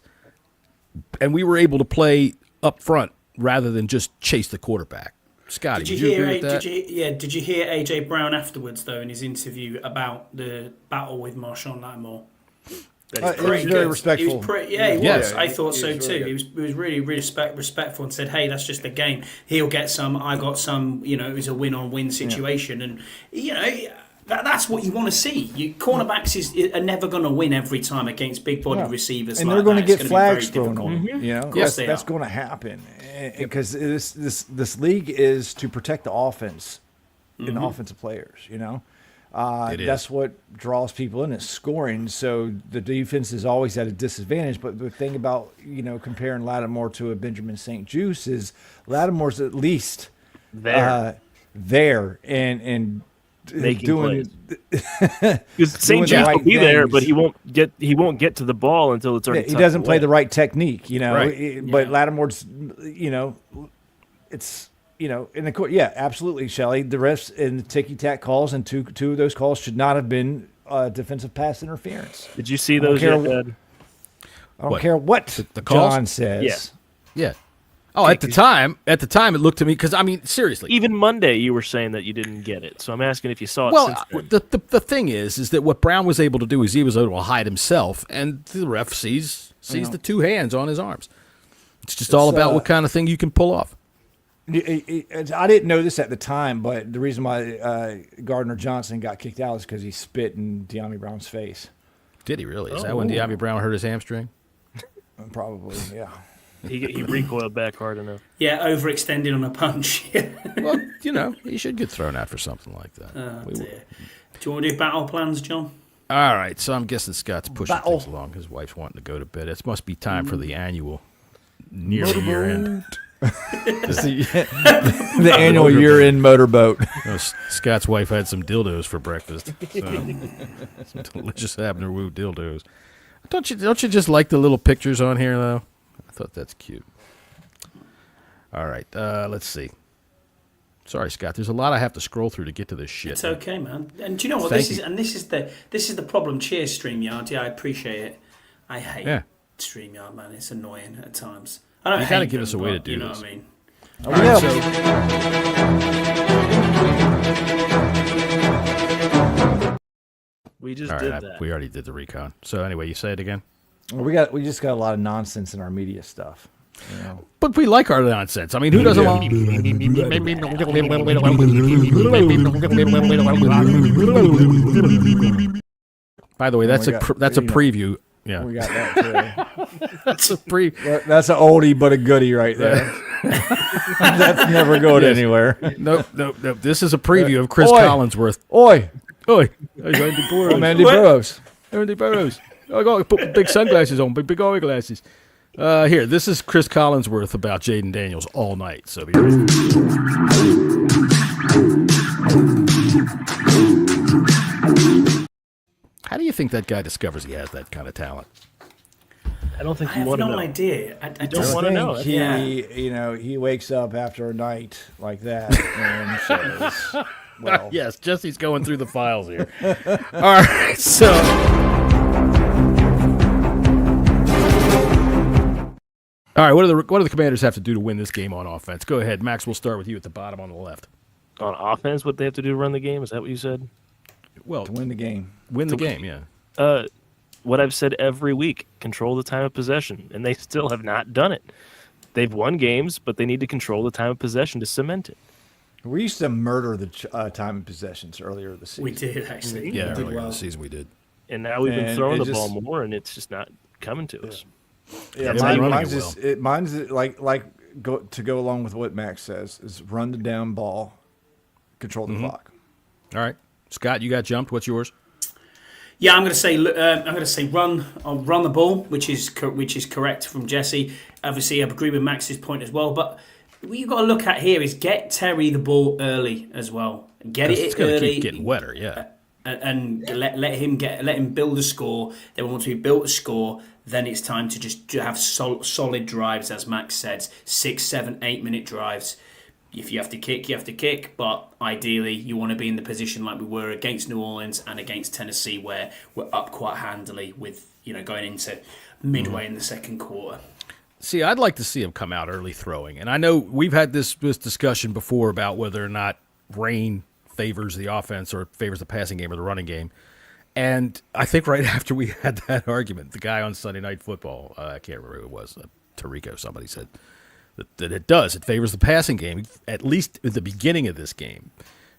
And we were able to play up front rather than just chase the quarterback. Scotty, did you agree with that? Did you hear A.J. Brown afterwards, though, in his interview about the battle with Marshawn Lattimore? He was very respectful. He was. I thought so too. He was really, really respectful and said, "Hey, that's just a game. He'll get some. I got some. It was a win-on-win situation, and that's what you want to see. Cornerbacks are never going to win every time against big-bodied receivers, and they're going to get flags thrown on them. Yes, that's going to happen because this league is to protect the offense and the offensive players. That's what draws people in, is scoring. So the defense is always at a disadvantage. But the thing about, comparing Lattimore to a Benjamin St. Juste is Lattimore's at least there and making doing plays. Because St. Juste will be there, but he won't get to the ball until it's already. He doesn't play the right technique, Right. But Lattimore's, it's. In the court, absolutely, Shelley. The refs in the ticky-tack calls, and two of those calls should not have been defensive pass interference. Did you see those? I don't care what the calls? John says. Yeah. Oh, at the time, it looked to me, because, seriously. Even Monday, you were saying that you didn't get it. So I'm asking if you saw it since then. The thing is that what Brown was able to do is he was able to hide himself, and the ref sees the two hands on his arms. It's all about what kind of thing you can pull off. I didn't know this at the time, but the reason why Gardner Johnson got kicked out is because he spit in De'Ami Brown's face. Did he really? Is that when De'Ami Brown hurt his hamstring? Probably, yeah. He recoiled back hard enough. Yeah, overextended on a punch. Well, he should get thrown out for something like that. Oh, dear. Do you want to do battle plans, John? All right, so I'm guessing Scott's pushing things along. His wife's wanting to go to bed. It must be time for the annual near the year end. the annual year-end motorboat. Scott's wife had some dildos for breakfast. So, some delicious Abner Wu dildos. Don't you just like the little pictures on here, though? I thought that's cute. All right, let's see. Sorry, Scott. There's a lot I have to scroll through to get to this shit. It's okay, man. And do you know what this is? And this is the problem. Cheers, StreamYard. Yeah, I appreciate it. I hate StreamYard, man. It's annoying at times. I don't. You gotta give us a way to do this. You know what I mean? All right, so we just did that. We already did the recon. So anyway, you say it again. Well, we just got a lot of nonsense in our media stuff. But we like our nonsense. I mean, who doesn't want? By the way, that's a preview. Yeah, we got that too. That's a That's an oldie but a goodie right there. That's never going anywhere. Nope. This is a preview of Chris Collinsworth. Oi. Hey, Andy Burrows. I'm Andy Burrows. Andy Burrows. I got to put big sunglasses on, big eyeglasses. Here, this is Chris Collinsworth about Jaden Daniels all night. So be right. How do you think that guy discovers he has that kind of talent? I don't think I you want to know. I have no idea. I don't want to know. He wakes up after a night like that and says, well. Yes, Jesse's going through the files here. All right, so. All right, what do the Commanders have to do to win this game on offense? Go ahead, Max. We'll start with you at the bottom on the left. On offense, what they have to do to run the game? Is that what you said? Well, to win the game. Yeah. What I've said every week: control the time of possession, and they still have not done it. They've won games, but they need to control the time of possession to cement it. We used to murder the time of possessions earlier this season. We did, actually. Yeah, earlier in the season we did. And now we've been throwing the ball more, and it's just not coming to us. Yeah, mine's to go along with what Max says is run the down ball, control the clock. All right, Scott, you got jumped. What's yours? Yeah, I'm going to say run the ball, which is correct from Jesse. Obviously, I agree with Max's point as well. But what you've got to look at here is get Terry the ball early as well. Get it it's early. It's going to keep getting wetter, yeah. And let him build a score. Then once we built a score, then it's time to just have solid drives, as Max said, 6, 7, 8 minute drives. If you have to kick, you have to kick. But ideally, you want to be in the position like we were against New Orleans and against Tennessee, where we're up quite handily with going into midway in the second quarter. See, I'd like to see him come out early throwing, and I know we've had this discussion before about whether or not rain favors the offense or favors the passing game or the running game. And I think right after we had that argument, the guy on Sunday Night Football, I can't remember who it was, Tarico, somebody said that it does. It favors the passing game, at least at the beginning of this game,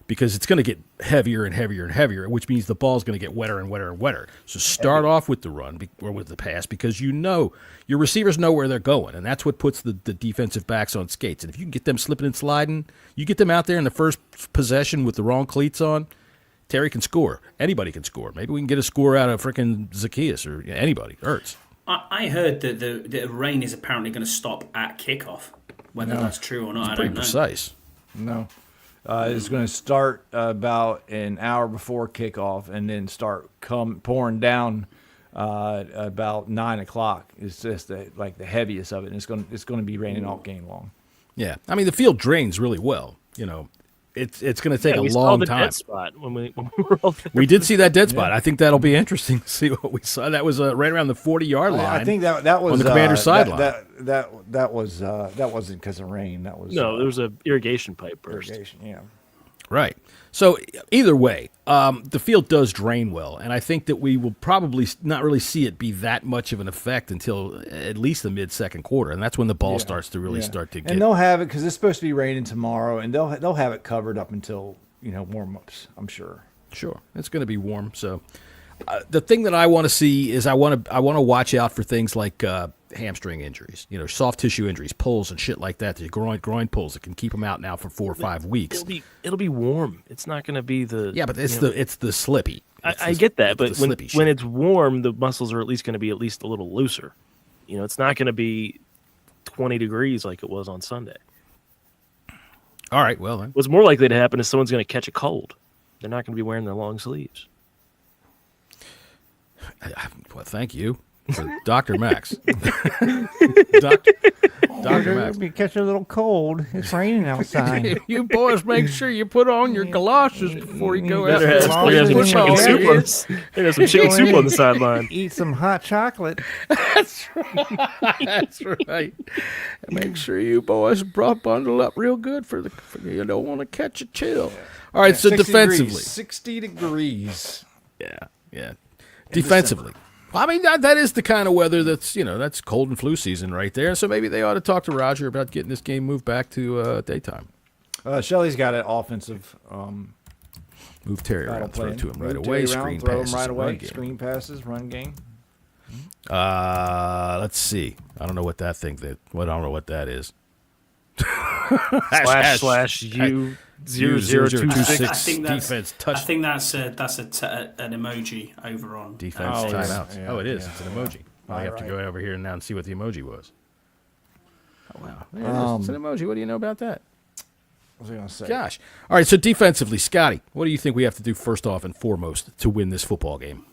because it's going to get heavier and heavier and heavier, which means the ball's going to get wetter and wetter and wetter. So start off with the run or with the pass, because your receivers know where they're going, and that's what puts the defensive backs on skates. And if you can get them slipping and sliding, you get them out there in the first possession with the wrong cleats on, Terry can score. Anybody can score. Maybe we can get a score out of freaking Zacchaeus or anybody. Hurts. I heard that the rain is apparently going to stop at kickoff. Whether that's true or not, I don't know. Pretty precise. No. It's going to start about an hour before kickoff and then start pouring down about 9 o'clock. It's just the heaviest of it. And it's going to be raining all game long. Yeah. I mean, the field drains really well. You know, it's going to take a long saw the time. dead spot when we were all there. We did see that dead spot. I think that'll be interesting to see what we saw. That was right around the 40-yard line. I think that was on the Commander's sideline. That wasn't because of rain. That was No, there was a irrigation pipe burst. irrigation. Yeah. Right. So either way, the field does drain well, and I think that we will probably not really see it be that much of an effect until at least the mid-second quarter, and that's when the ball starts to really start to get. And they'll have it because it's supposed to be raining tomorrow, and they'll have it covered up until warm-ups. I'm sure. Sure, it's going to be warm. So the thing that I want to see is I want to watch out for things like hamstring injuries, soft tissue injuries, pulls and shit like that. The groin pulls that can keep them out now for 4 or 5 weeks. It'll be warm. It's not going to be the but it's the slippy. I get that, but when it's warm, the muscles are at least going to be at least a little looser. It's not going to be 20 degrees like it was on Sunday. All right, well then. What's more likely to happen is someone's going to catch a cold. They're not going to be wearing their long sleeves. Well, thank you. Dr. Max. Dr. Max. Be catching a little cold. It's raining outside. You boys make sure you put on your galoshes before you go out. There's some chicken soup on the sideline. Eat some hot chocolate. That's right. That's right. Make sure you boys bundle up real good for you don't want to catch a chill. All right, so defensively. 60 degrees. Yeah. Defensively. I mean, that is the kind of weather that's cold and flu season right there. So maybe they ought to talk to Roger about getting this game moved back to daytime. Shelley's got an offensive move Terry around, throw it to him right Move away, Terry around, screen throw passes, him right away, run game. screen passes, run game. Let's see. I don't know what that thing that. I don't know what that is. //U 0026 I think that's defense touch. I think that's an emoji over on Defense timeouts. yeah, It is. yeah. It's an emoji. I have to go over here now and see what the emoji was. Oh wow, there it is. It's an emoji. What do you know about that? What was I going to say? Gosh. All right. So defensively, Scotty, what do you think we have to do first off and foremost to win this football game?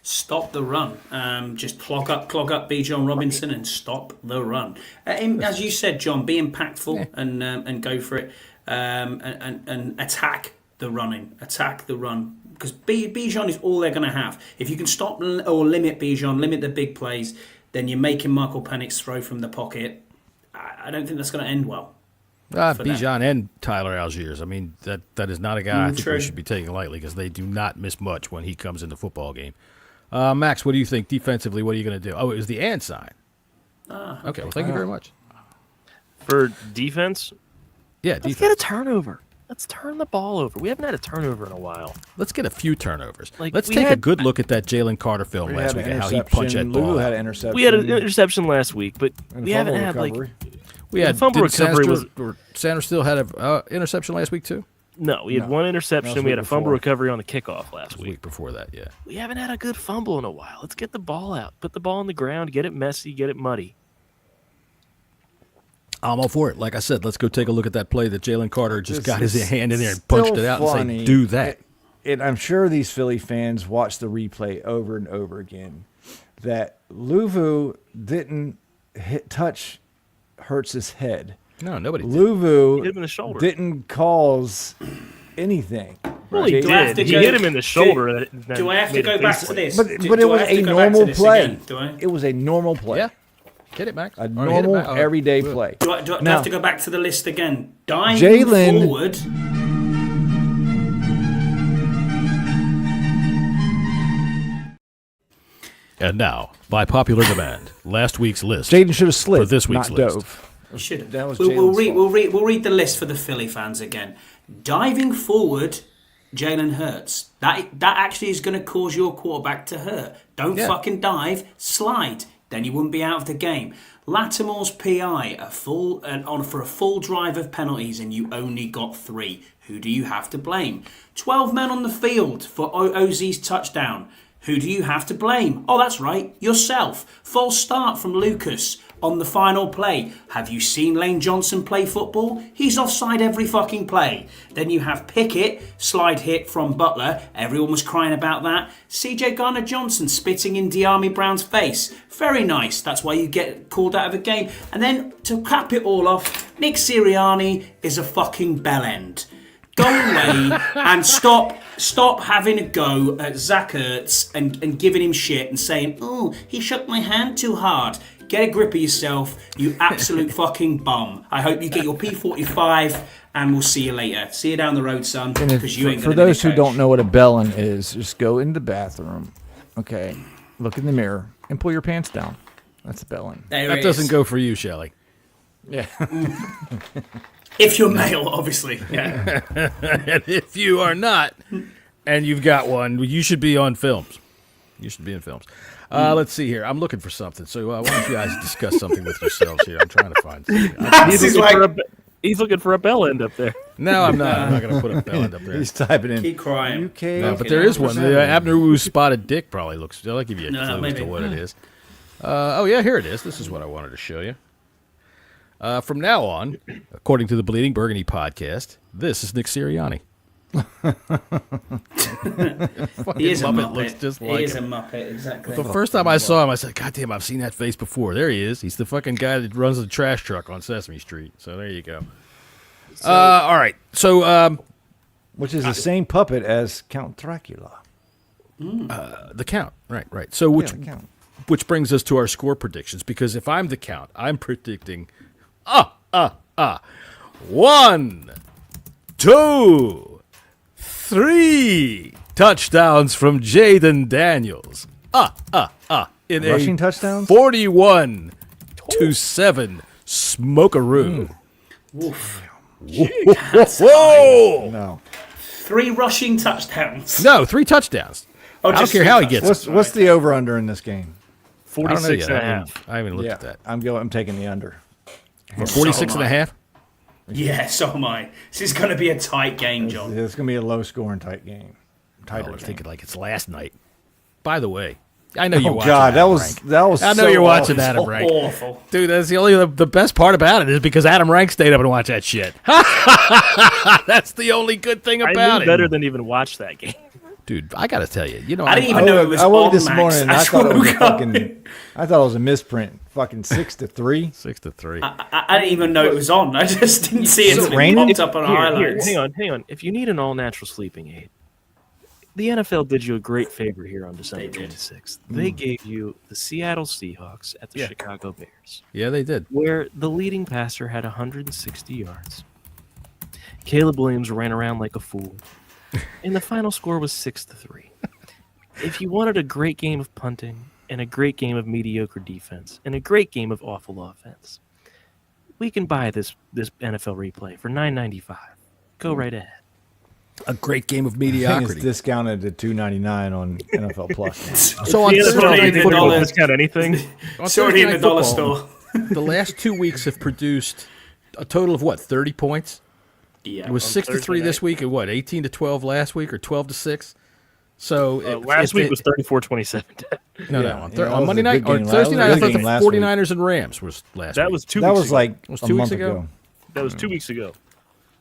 Stop the run. Just clog up B. John Robinson and stop the run. As you said, John, be impactful and go for it and attack the running. Attack the run. Because Bijan is all they're going to have. If you can stop or limit Bijan, limit the big plays, then you're making Michael Penix throw from the pocket. I don't think that's going to end well. Bijan and Tyler Algiers. I mean, that is not a guy I think true. we should be taking lightly because they do not miss much when he comes in the football game. Max, what do you think defensively? What are you going to do? Oh, it was the and sign. Okay, well, thank you very much. For defense, Yeah, let's get a turnover. Let's turn the ball over. We haven't had a turnover in a while. Let's get a few turnovers. Let's we take a had- good look at that Jalen Carter film We last had week an and how he punched that interception. ball. Lulu out. had an interception. We had an interception last week, but and we a haven't fumble had recovery. We had the fumble did recovery Sanders still had an interception last week too. no. We had one interception. That was We had a week fumble before. recovery on the kickoff last The week. week before that, yeah. We haven't had a good fumble in a while. Let's get the ball out. Put the ball on the ground. Get it messy. Get it muddy. I'm all for it. Like I said, let's go take a look at that play that Jalen Carter just This got his is hand in there and punched still it out funny. and say, "Do that." And I'm sure these Philly fans watch the replay over and over again. That Luvu didn't touch Hurts' head. No, nobody. Did. Hit him in Luvu the shoulder. didn't cause anything. Well, he Do I have did. to He go- hit him in the shoulder. Do I have to go back to this? But Do it I was have to a go back to normal this play. again? Do I? It was a normal play. Yeah, hit it, Max. A Or hit it, normal, Max. Oh, everyday good. play. Do I do I Now- have to go back to the list again? Diving Jalen- forward. And now, by popular demand, last week's list. Jaden should have slid For this week's not list. dove. You should have. That was we'll Jalen's read. fault. We'll read the list for the Philly fans again. Diving forward, Jalen Hurts. That actually is going to cause your quarterback to hurt. Don't Yeah. fucking dive. Slide. then you wouldn't be out of the game. Lattimore's PI for a full drive of penalties, and you only got 3. Who do you have to blame? 12 men on the field for Ozzy's touchdown. Who do you have to blame? Oh, that's right, yourself. False start from Lucas on the final play. Have you seen Lane Johnson play football? He's offside every fucking play. Then you have Pickett, slide hit from Butler. Everyone was crying about that. CJ Garner-Johnson spitting in Diami Brown's face. Very nice. That's why you get called out of a game. And then to cap it all off, Nick Sirianni is a fucking bellend. Go away and stop having a go at Zach Ertz and giving him shit and saying, oh, he shook my hand too hard. Get a grip of yourself, you absolute fucking bum. I hope you get your P45 and we'll see you later. See you down the road, son, because you ain't For those who don't know what a bellend is, just go in the bathroom, okay, look in the mirror, and pull your pants down. That's a bellend. That doesn't go for you, Shelley. Yeah. If you're male, obviously. Yeah. And if you are not, and you've got one, you should be on films. You should be in films. Let's see here. I'm looking for something. So why don't you guys discuss something with yourselves here? I'm trying to find something. He's looking for a bell end up there. No, I'm not. I'm not going to put a bell end up there. He's typing in. Keep crying. UK. No, but there is one. Abner Wu's spotted dick probably looks. I'll give you a clue as to what it is. Oh, yeah, here it is. This is what I wanted to show you. From now on, according to the Bleeding Burgundy podcast, this is Nick Sirianni. He is a Muppet. Muppet. Looks just like he is him. a Muppet, exactly. The first time I saw him, I said, God damn, I've seen that face before. There he is. He's the fucking guy that runs the trash truck on Sesame Street. So there you go. All right. So, which is the same puppet as Count Dracula. the Count. Right. So which brings us to our score predictions, because if I'm the Count, I'm predicting 1, 2, 3 touchdowns from Jaden Daniels. In Rushing a touchdowns? 41-7 smokeroo. Woof. Whoa! No. 3 rushing touchdowns. No, 3 touchdowns. Oh, I don't just care 3 how he gets touchdowns. it. What's the over/under in this game? I don't know 46 yet. and a half. I haven't looked at that. I'm taking the under. For 46 and a half? Yeah, so am I. This is going to be a tight game, John. It's going to be a low-scoring tight game. Tighter I was game. thinking like it's last night. By the way, I know you're Oh watching. God, that Adam was Rank. that was. I know so you're watching awful. Adam Rank. Awful. Dude, that's the best part about it is because Adam Rank stayed up and watched that shit. That's the only good thing I about knew it. better than even watch that game. Dude, I got to tell you, I didn't even know it was I woke on this Max. morning and I That's thought it was a what got fucking. me. I thought it was a misprint. Fucking 6-3. 6-3. I didn't even know it was on. I just didn't see it Is it until it raining? popped up on highlights. Hang on. If you need an all-natural sleeping aid, the NFL did you a great favor here on December They did. 26th. They gave you the Seattle Seahawks at the Chicago Bears, Yeah, they did. where the leading passer had 160 yards. Caleb Williams ran around like a fool, and the final score was 6-3. If you wanted a great game of punting and a great game of mediocre defense and a great game of awful offense, we can buy this NFL replay for $9.95. Go right ahead. A great game of I think it's mediocrity. discounted to $2.99 on NFL Plus. So on The Thursday NFL Sorry, Night the Football, dollar- discount anything. on Sorry, Thursday in the Night dollar Football, store. the last 2 weeks have produced a total of what, 30 points? Yeah. It was On 6-3 Thursday this night. week, and what, 18-12 last week, or 12-6? So Last week was 34-27. no, Yeah, on, yeah, that on was Monday a night good or game. Thursday That night, I was a thought good the game last week. 49ers and Rams was last That week. was 2 That weeks was ago. like was a 2 weeks month ago? That was 2 weeks ago.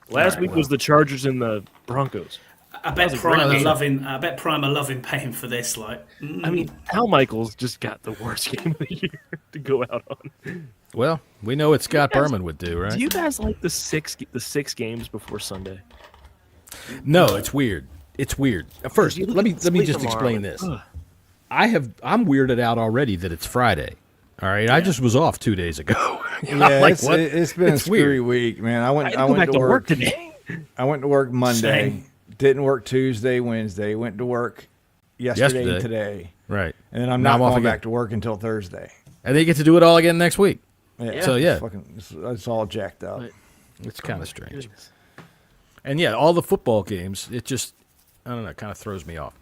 Last right, week well. was the Chargers and the Broncos. I bet was a Prime great are game. loving. I bet Prime are loving paying for this. Like, I mean, Al Michaels just got the worst game of the year to go out on. Well, we know what Scott Berman would do, right? Do you guys like the six games before Sunday? No, it's weird. It's weird. First, You look let me at the slate just tomorrow, explain like, this. ugh. I'm weirded out already that it's Friday. All right, I just was off 2 days ago. Yeah, like, it's, what? it's been It's a screwy weird. week, man. I I went had to go back to work today. today. I went to work Monday. Same. Didn't work Tuesday, Wednesday. Went to work yesterday and today. Right. And then I'm Now not I'm off going again. back to work until Thursday. And they get to do it all again next week. Yeah. So, yeah. It's all jacked up. Right. It's kind of strange. Goodness. And yeah, all the football games, it just, I don't know, kind of throws me off.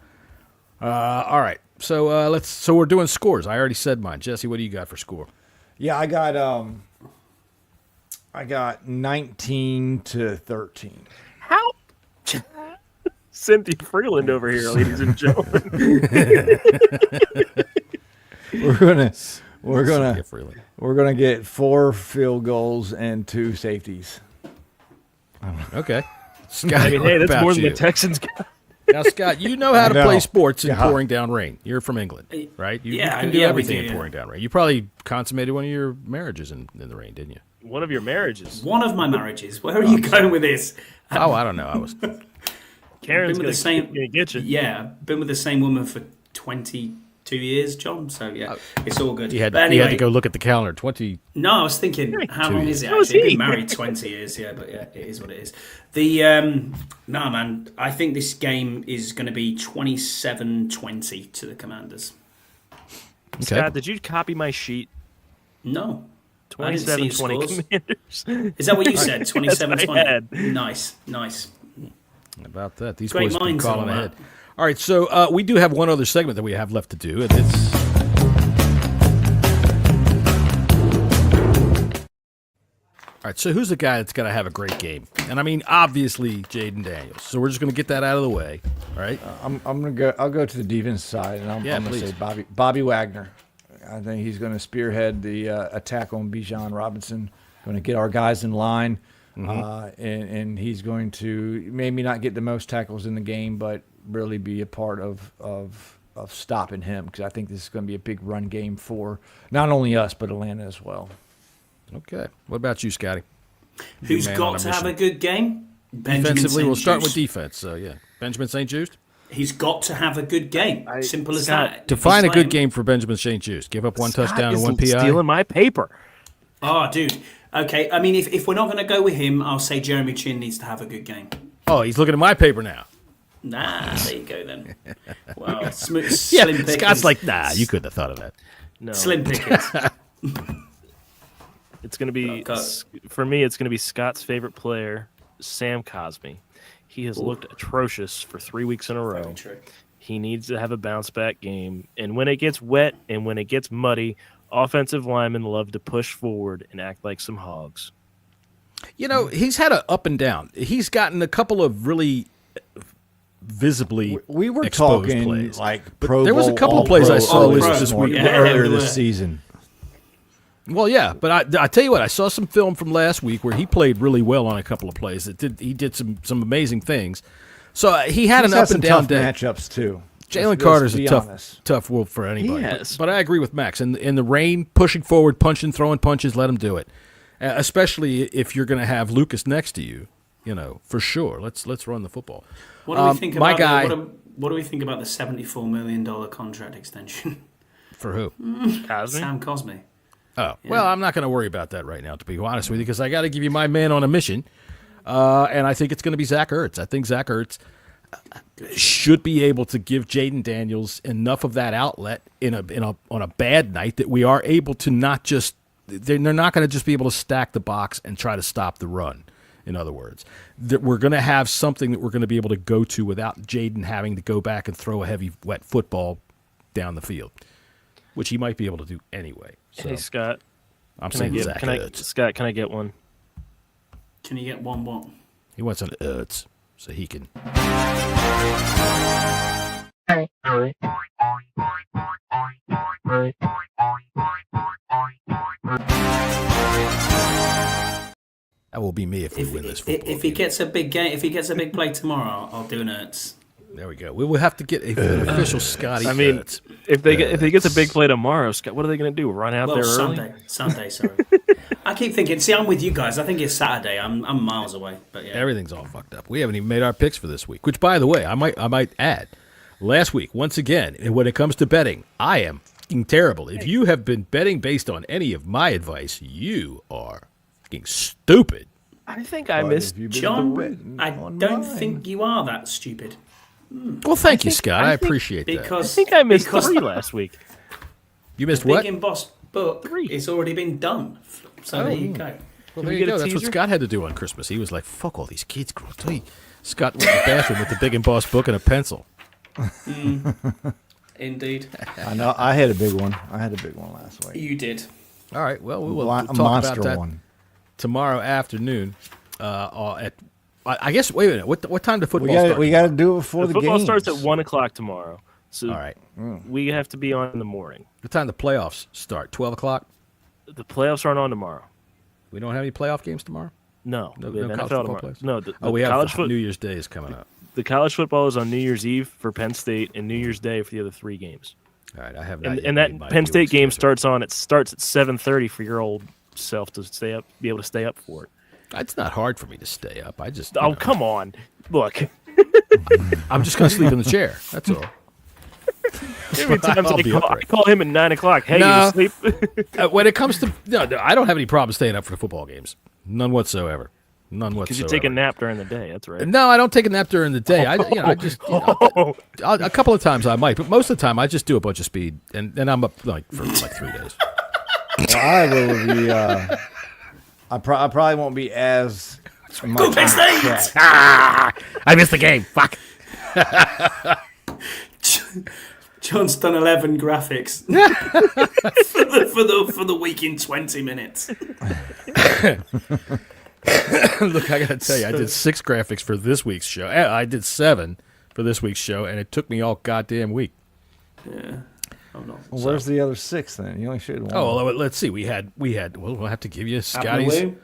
All right. So So we're doing scores. I already said mine. Jesse, what do you got for score? Yeah, I got 19-13. How? Cynthia Freeland over here, ladies and gentlemen. We're gonna get 4 field goals and 2 safeties. Okay. Scott, I mean, hey, that's about more than you? the Texans got. Now, Scott, you know how to know. play sports in Yeah. pouring down rain. You're from England, right? You can do we everything do, in yeah. pouring down rain. You probably consummated one of your marriages in the rain, didn't you? One of your marriages. One of my marriages. Where are you going with this? Oh, I don't know. I was Karen's been with gonna the same. get you. Yeah, been with the same woman for 22 years, John. So yeah, it's all good. he had, But he anyway, had to go look at the calendar. 20. No, I was thinking, how long is it How was actually? I've he? been married 20 years, yeah, but yeah, it is what it is. The no, man, I think this game is going to be 27-20 to the Commanders. Okay. Scott, did you copy my sheet? No. I didn't see your 27-20 scores. Commanders. Is that what you said? 27-20. had. Nice. How about that? These Great boys been minds and calling all ahead. that. All right, so we do have one other segment that we have left to do, and it's. All right, so who's the guy that's going to have a great game? And I mean, obviously, Jaden Daniels. So we're just going to get that out of the way. All right. I'm gonna go. I'll go to the defense side, and I'm gonna please. say Bobby Wagner. I think he's going to spearhead the attack on Bijan Robinson. Going to get our guys in line, and he's going to maybe not get the most tackles in the game, but really be a part of stopping him, because I think this is going to be a big run game for not only us but Atlanta as well. Okay. What about you, Scotty? Who's Man on got a to have a mission. good game? Benjamin Defensively, we'll start St-Juste. with defense. So, yeah. Benjamin St. Just. He's got to have a good game. Simple as Scott, that. Define a He's good like- game for Benjamin St. Just. Give up one Scott touchdown and is one PI. stealing my paper. Oh, dude. Okay, I mean, if we're not going to go with him, I'll say Jeremy Chin needs to have a good game. Oh, he's looking at my paper now. Nah, there you go then. Wow, Yeah, slim pickings. Scott's like, nah, you couldn't have thought of that. No, Slim pickings. it's going to be Okay. for me. It's going to be Scott's favorite player, Sam Cosmi. He has looked atrocious for 3 weeks in a row. Very true. He needs to have a bounce back game. And when it gets wet and when it gets muddy, offensive linemen love to push forward and act like some hogs. You know, he's had an up and down. He's gotten a couple of really visibly We were exposed talking plays. like But Pro there was a Bowl, couple of All plays I Pro, saw All this Pro week. Yeah, earlier there this were. season. Well, yeah, but I tell you what, I saw some film from last week where he played really well on a couple of plays. He did some amazing things. So he had He's an had up some and down tough day. matchups too. Jalen Let's Carter's be a honest. tough wolf for anybody. Yes. But I agree with Max. In the rain, pushing forward, punching, throwing punches, let him do it. Especially if you're going to have Lucas next to you, for sure. Let's run the football. What do we think my about guy what do we think about the $74 million contract extension? for who? Cosmi? Sam Cosmi. Oh, well, I'm not going to worry about that right now, to be honest with you, because I got to give you my man on a mission, and I think it's going to be Zach Ertz. I think Zach Ertz should be able to give Jaden Daniels enough of that outlet on a bad night that we are able to not just they're not going to just be able to stack the box and try to stop the run. In other words, that we're going to have something that we're going to be able to go to without Jaden having to go back and throw a heavy, wet football down the field, which he might be able to do anyway. So Hey, Scott. I'm Can I saying get, Zach can I, Ertz. Scott, can I get one? Can you get one what? He wants an Ertz so he can. That will be me if we win this football If he game. gets a big game, if he gets a big play tomorrow, I'll do an Ertz. There we go. We will have to get an official Scotty. I mean, Ertz. if he gets a big play tomorrow, Scott, what are they going to do? Run out Well, there early? Sunday. Sorry. I keep thinking. See, I'm with you guys. I think it's Saturday. I'm miles away. But yeah, Everything's all fucked up. We haven't even made our picks for this week. Which, by the way, I might add, last week once again, when it comes to betting, I am fucking terrible. If you have been betting based on any of my advice, you are fucking stupid. I think I missed. John, I don't think you are that stupid. Well, thank you, Scott. I appreciate that. Because I think I missed because 3 last week. You missed Big what? in Boss book. It's already been done. So there you go. Well, we there you get a go. That's what teaser? Scott had to do on Christmas. He was like, fuck all these kids. Scott went to the bathroom with the Big and Boss book and a pencil. Indeed. I know. I had a big one. Last week. You did. All right. Well, we'll A talk monster about that one. tomorrow afternoon. I guess. Wait a minute. What time does football start? We got to do it before the football game. starts at 1:00 tomorrow. So All right. we have to be on in the morning. What time the playoffs start? 12 o'clock. The playoffs aren't on tomorrow. We don't have any playoff games tomorrow. No, No we have college NFL football tomorrow. players? No, the We have college New Year's Day is coming up. The college football is on New Year's Eve for Penn State and New Year's Day for the other 3 games. All right, I have not. And that Penn State game starts at 7:30 for your old self to be able to stay up for it. It's not hard for me to stay up. I just. Come on, look. I'm just gonna sleep in the chair. That's all. Every time I'll be I upright. call him at 9:00. Hey, No. you asleep? When it comes to no, I don't have any problem staying up for the football games. None whatsoever. None Because whatsoever. you take a nap during the day. That's right. No, I don't take a nap during the day. I just a couple of times I might, but most of the time I just do a bunch of speed, and then I'm up for 3 days. Well, I will be. I probably won't be as. Go Penn State! I missed the game. Fuck. John's done 11 graphics for the week in 20 minutes. Look, I gotta tell you, I did 6 graphics for this week's show. I did 7 for this week's show, and it took me all goddamn week. Yeah. I'm not. Well, where's the other 6 then? You only showed one. Oh, well, let's see. We had. Well, we'll have to give you Scotty's. Abner Wu?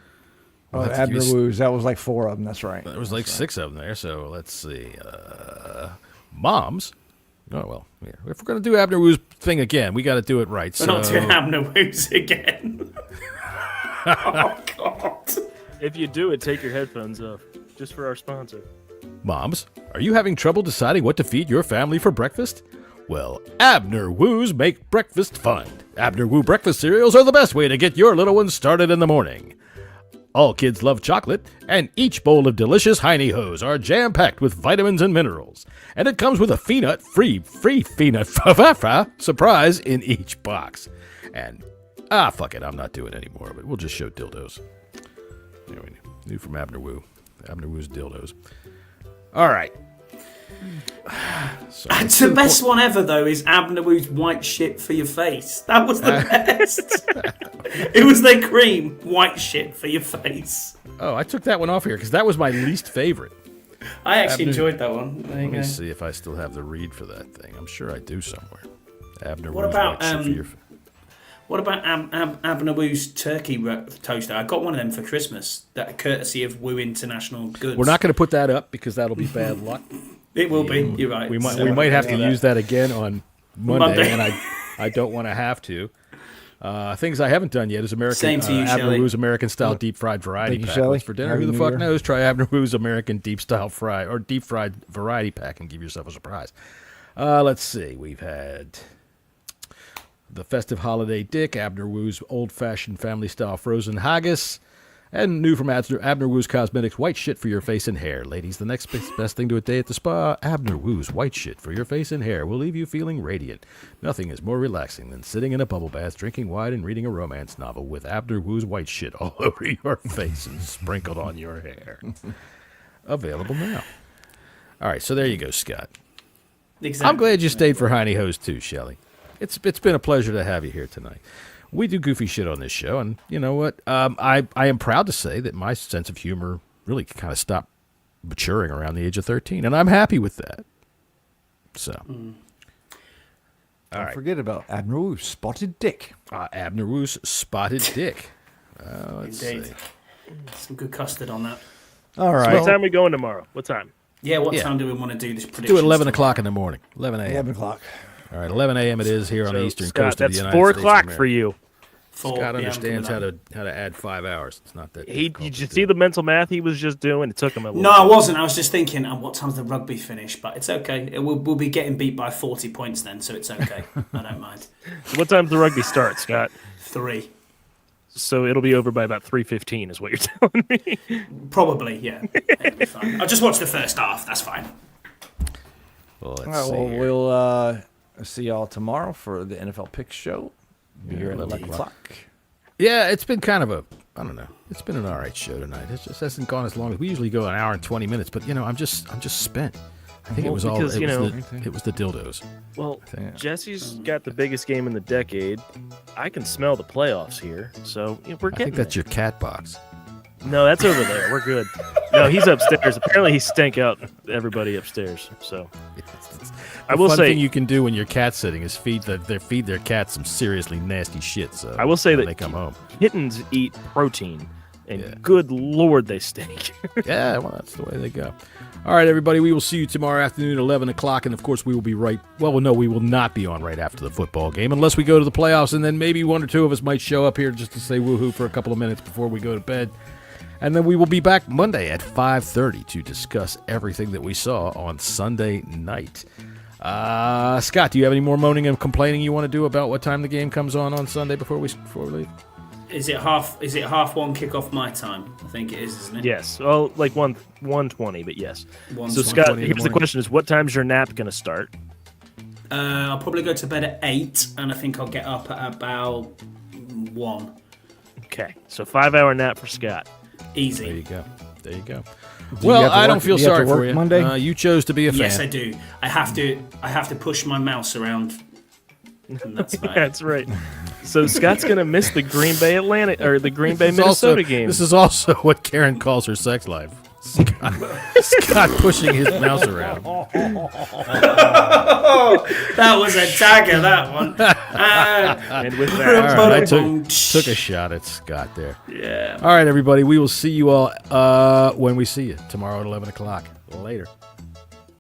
Oh, have to Abner give you- Woos. That was like 4 of them. That's right. There was like 6 of them there, so let's see. Moms. Oh, well, yeah. If we're going to do Abner Wu's thing again, we got to do it right. We're not doing Abner Wu's again. Oh, God. If you do it, take your headphones off. Just for our sponsor. Moms, are you having trouble deciding what to feed your family for breakfast? Well, Abner Woos make breakfast fun. Abner Woo breakfast cereals are the best way to get your little ones started in the morning. All kids love chocolate, and each bowl of delicious Heine Hoes are jam-packed with vitamins and minerals. And it comes with a free peanut surprise in each box. And, fuck it, I'm not doing it anymore, but we'll just show dildos. Anyway, new from Abner Woo. Abner Woo's dildos. All right. So It's the best one ever, though, is Abner Wu's white shit for your face. That was the best. It was their cream, white shit for your face. Oh, I took that one off here because that was my least favorite. I actually enjoyed that one. There you Let me go. see if I still have the read for that thing. I'm sure I do somewhere. Abner What Woo's about, white shit for your What about Abner Wu's turkey toaster? I got one of them for Christmas, that courtesy of Woo International Goods. We're not going to put that up because that'll be bad luck. It will be. You're right. We So might have to do that. use that again on Monday, Monday. and I don't want to have to. Things I haven't done yet is Same to you, Abner Shelley. Woo's American style deep fried variety Thank you, pack. Shelley. What's for dinner? Happy Who the New fuck Year. knows? Try Abner Woo's American deep style fry or deep fried variety pack and give yourself a surprise. Let's see. We've had the festive holiday dick, Abner Woo's old fashioned family style frozen haggis, and new from Abner Woo's Cosmetics, white shit for your face and hair. Ladies, the next best thing to a day at the spa, Abner Woo's white shit for your face and hair will leave you feeling radiant. Nothing is more relaxing than sitting in a bubble bath, drinking wine, and reading a romance novel with Abner Woo's white shit all over your face and sprinkled on your hair. Available now. All right, so there you go, Scott. Exactly. I'm glad you stayed for Heine Hoes too, Shelley. It's been a pleasure to have you here tonight. We do goofy shit on this show, and you know what? I am proud to say that my sense of humor really kind of stopped maturing around the age of 13, and I'm happy with that. So, Don't forget about Abner Woos spotted dick. Abner Woo's spotted dick. Let's Indeed. see. Some good custard on that. All What right. time are we going tomorrow? What time? Yeah, what Yeah. time do we want to do this prediction? Do it 11 o'clock in the morning. 11 a.m. 11 o'clock. All right, 11 a.m. it is here on the So, eastern Scott, coast of the that's United 4 States. o'clock of for America. you. Scott understands how to add 5 hours. It's not that He, difficult did you to see do. the mental math he was just doing? It took him a little No, I bit. wasn't. I was just thinking, what time's the rugby finish? But it's okay. We'll be getting beat by 40 points then, so it's okay. I don't mind. What time's the rugby start, Scott? 3. So it'll be over by about 3:15 is what you're telling me. Probably, yeah. It'll be fine. I'll just watch the first half. That's fine. Well, let's All right, see well, here. we'll see y'all tomorrow for the NFL Picks Show. Be here at 11 o'clock. Yeah, it's been kind of I don't know. It's been an all right show tonight. It just hasn't gone as long as we usually go an hour and 20 minutes. But you know, I'm just spent. I think it was because, it was the dildos. Well, Yeah. Jesse's got the biggest game in the decade. I can smell the playoffs here, so we're I getting think that's there. your cat box. No, that's over there. We're good. No, he's upstairs. Apparently, he stank out everybody upstairs. So I will Fun say thing you can do when your cat's sitting is feed their cat some seriously nasty shit. So I will say when that they come home. kittens eat protein, and Yeah. good lord, they stink. Yeah, well, that's the way they go. All right, everybody, we will see you tomorrow afternoon at 11 o'clock, and, of course, we will be right. Well, no, we will not be on right after the football game unless we go to the playoffs, and then maybe one or two of us might show up here just to say woohoo for a couple of minutes before we go to bed. And then we will be back Monday at 5:30 to discuss everything that we saw on Sunday night. Scott, do you have any more moaning and complaining you want to do about what time the game comes on Sunday before we leave? Is it half one kickoff my time? I think it is, isn't it? Yes. Well, like 1:20, but yes. 1:20 So, Scott, in the here's the morning. question: is what time's your nap going to start? I'll probably go to bed at 8, and I think I'll get up at about 1. Okay. So 5-hour nap for Scott. Easy. There you go. There you go. you Well, have to I don't work- feel do you have sorry to for work you. Monday? You chose to be a fan. Yes, I do. I have to push my mouse around. And that's about it. That's right. So Scott's going to miss the Green Bay This is Minnesota also- game. This is also what Karen calls her sex life. Scott pushing his mouse around. That was a tagger, that one. And with All that, right, I took a shot at Scott there. Yeah. All right, everybody. We will see you all when we see you tomorrow at 11 o'clock. Later.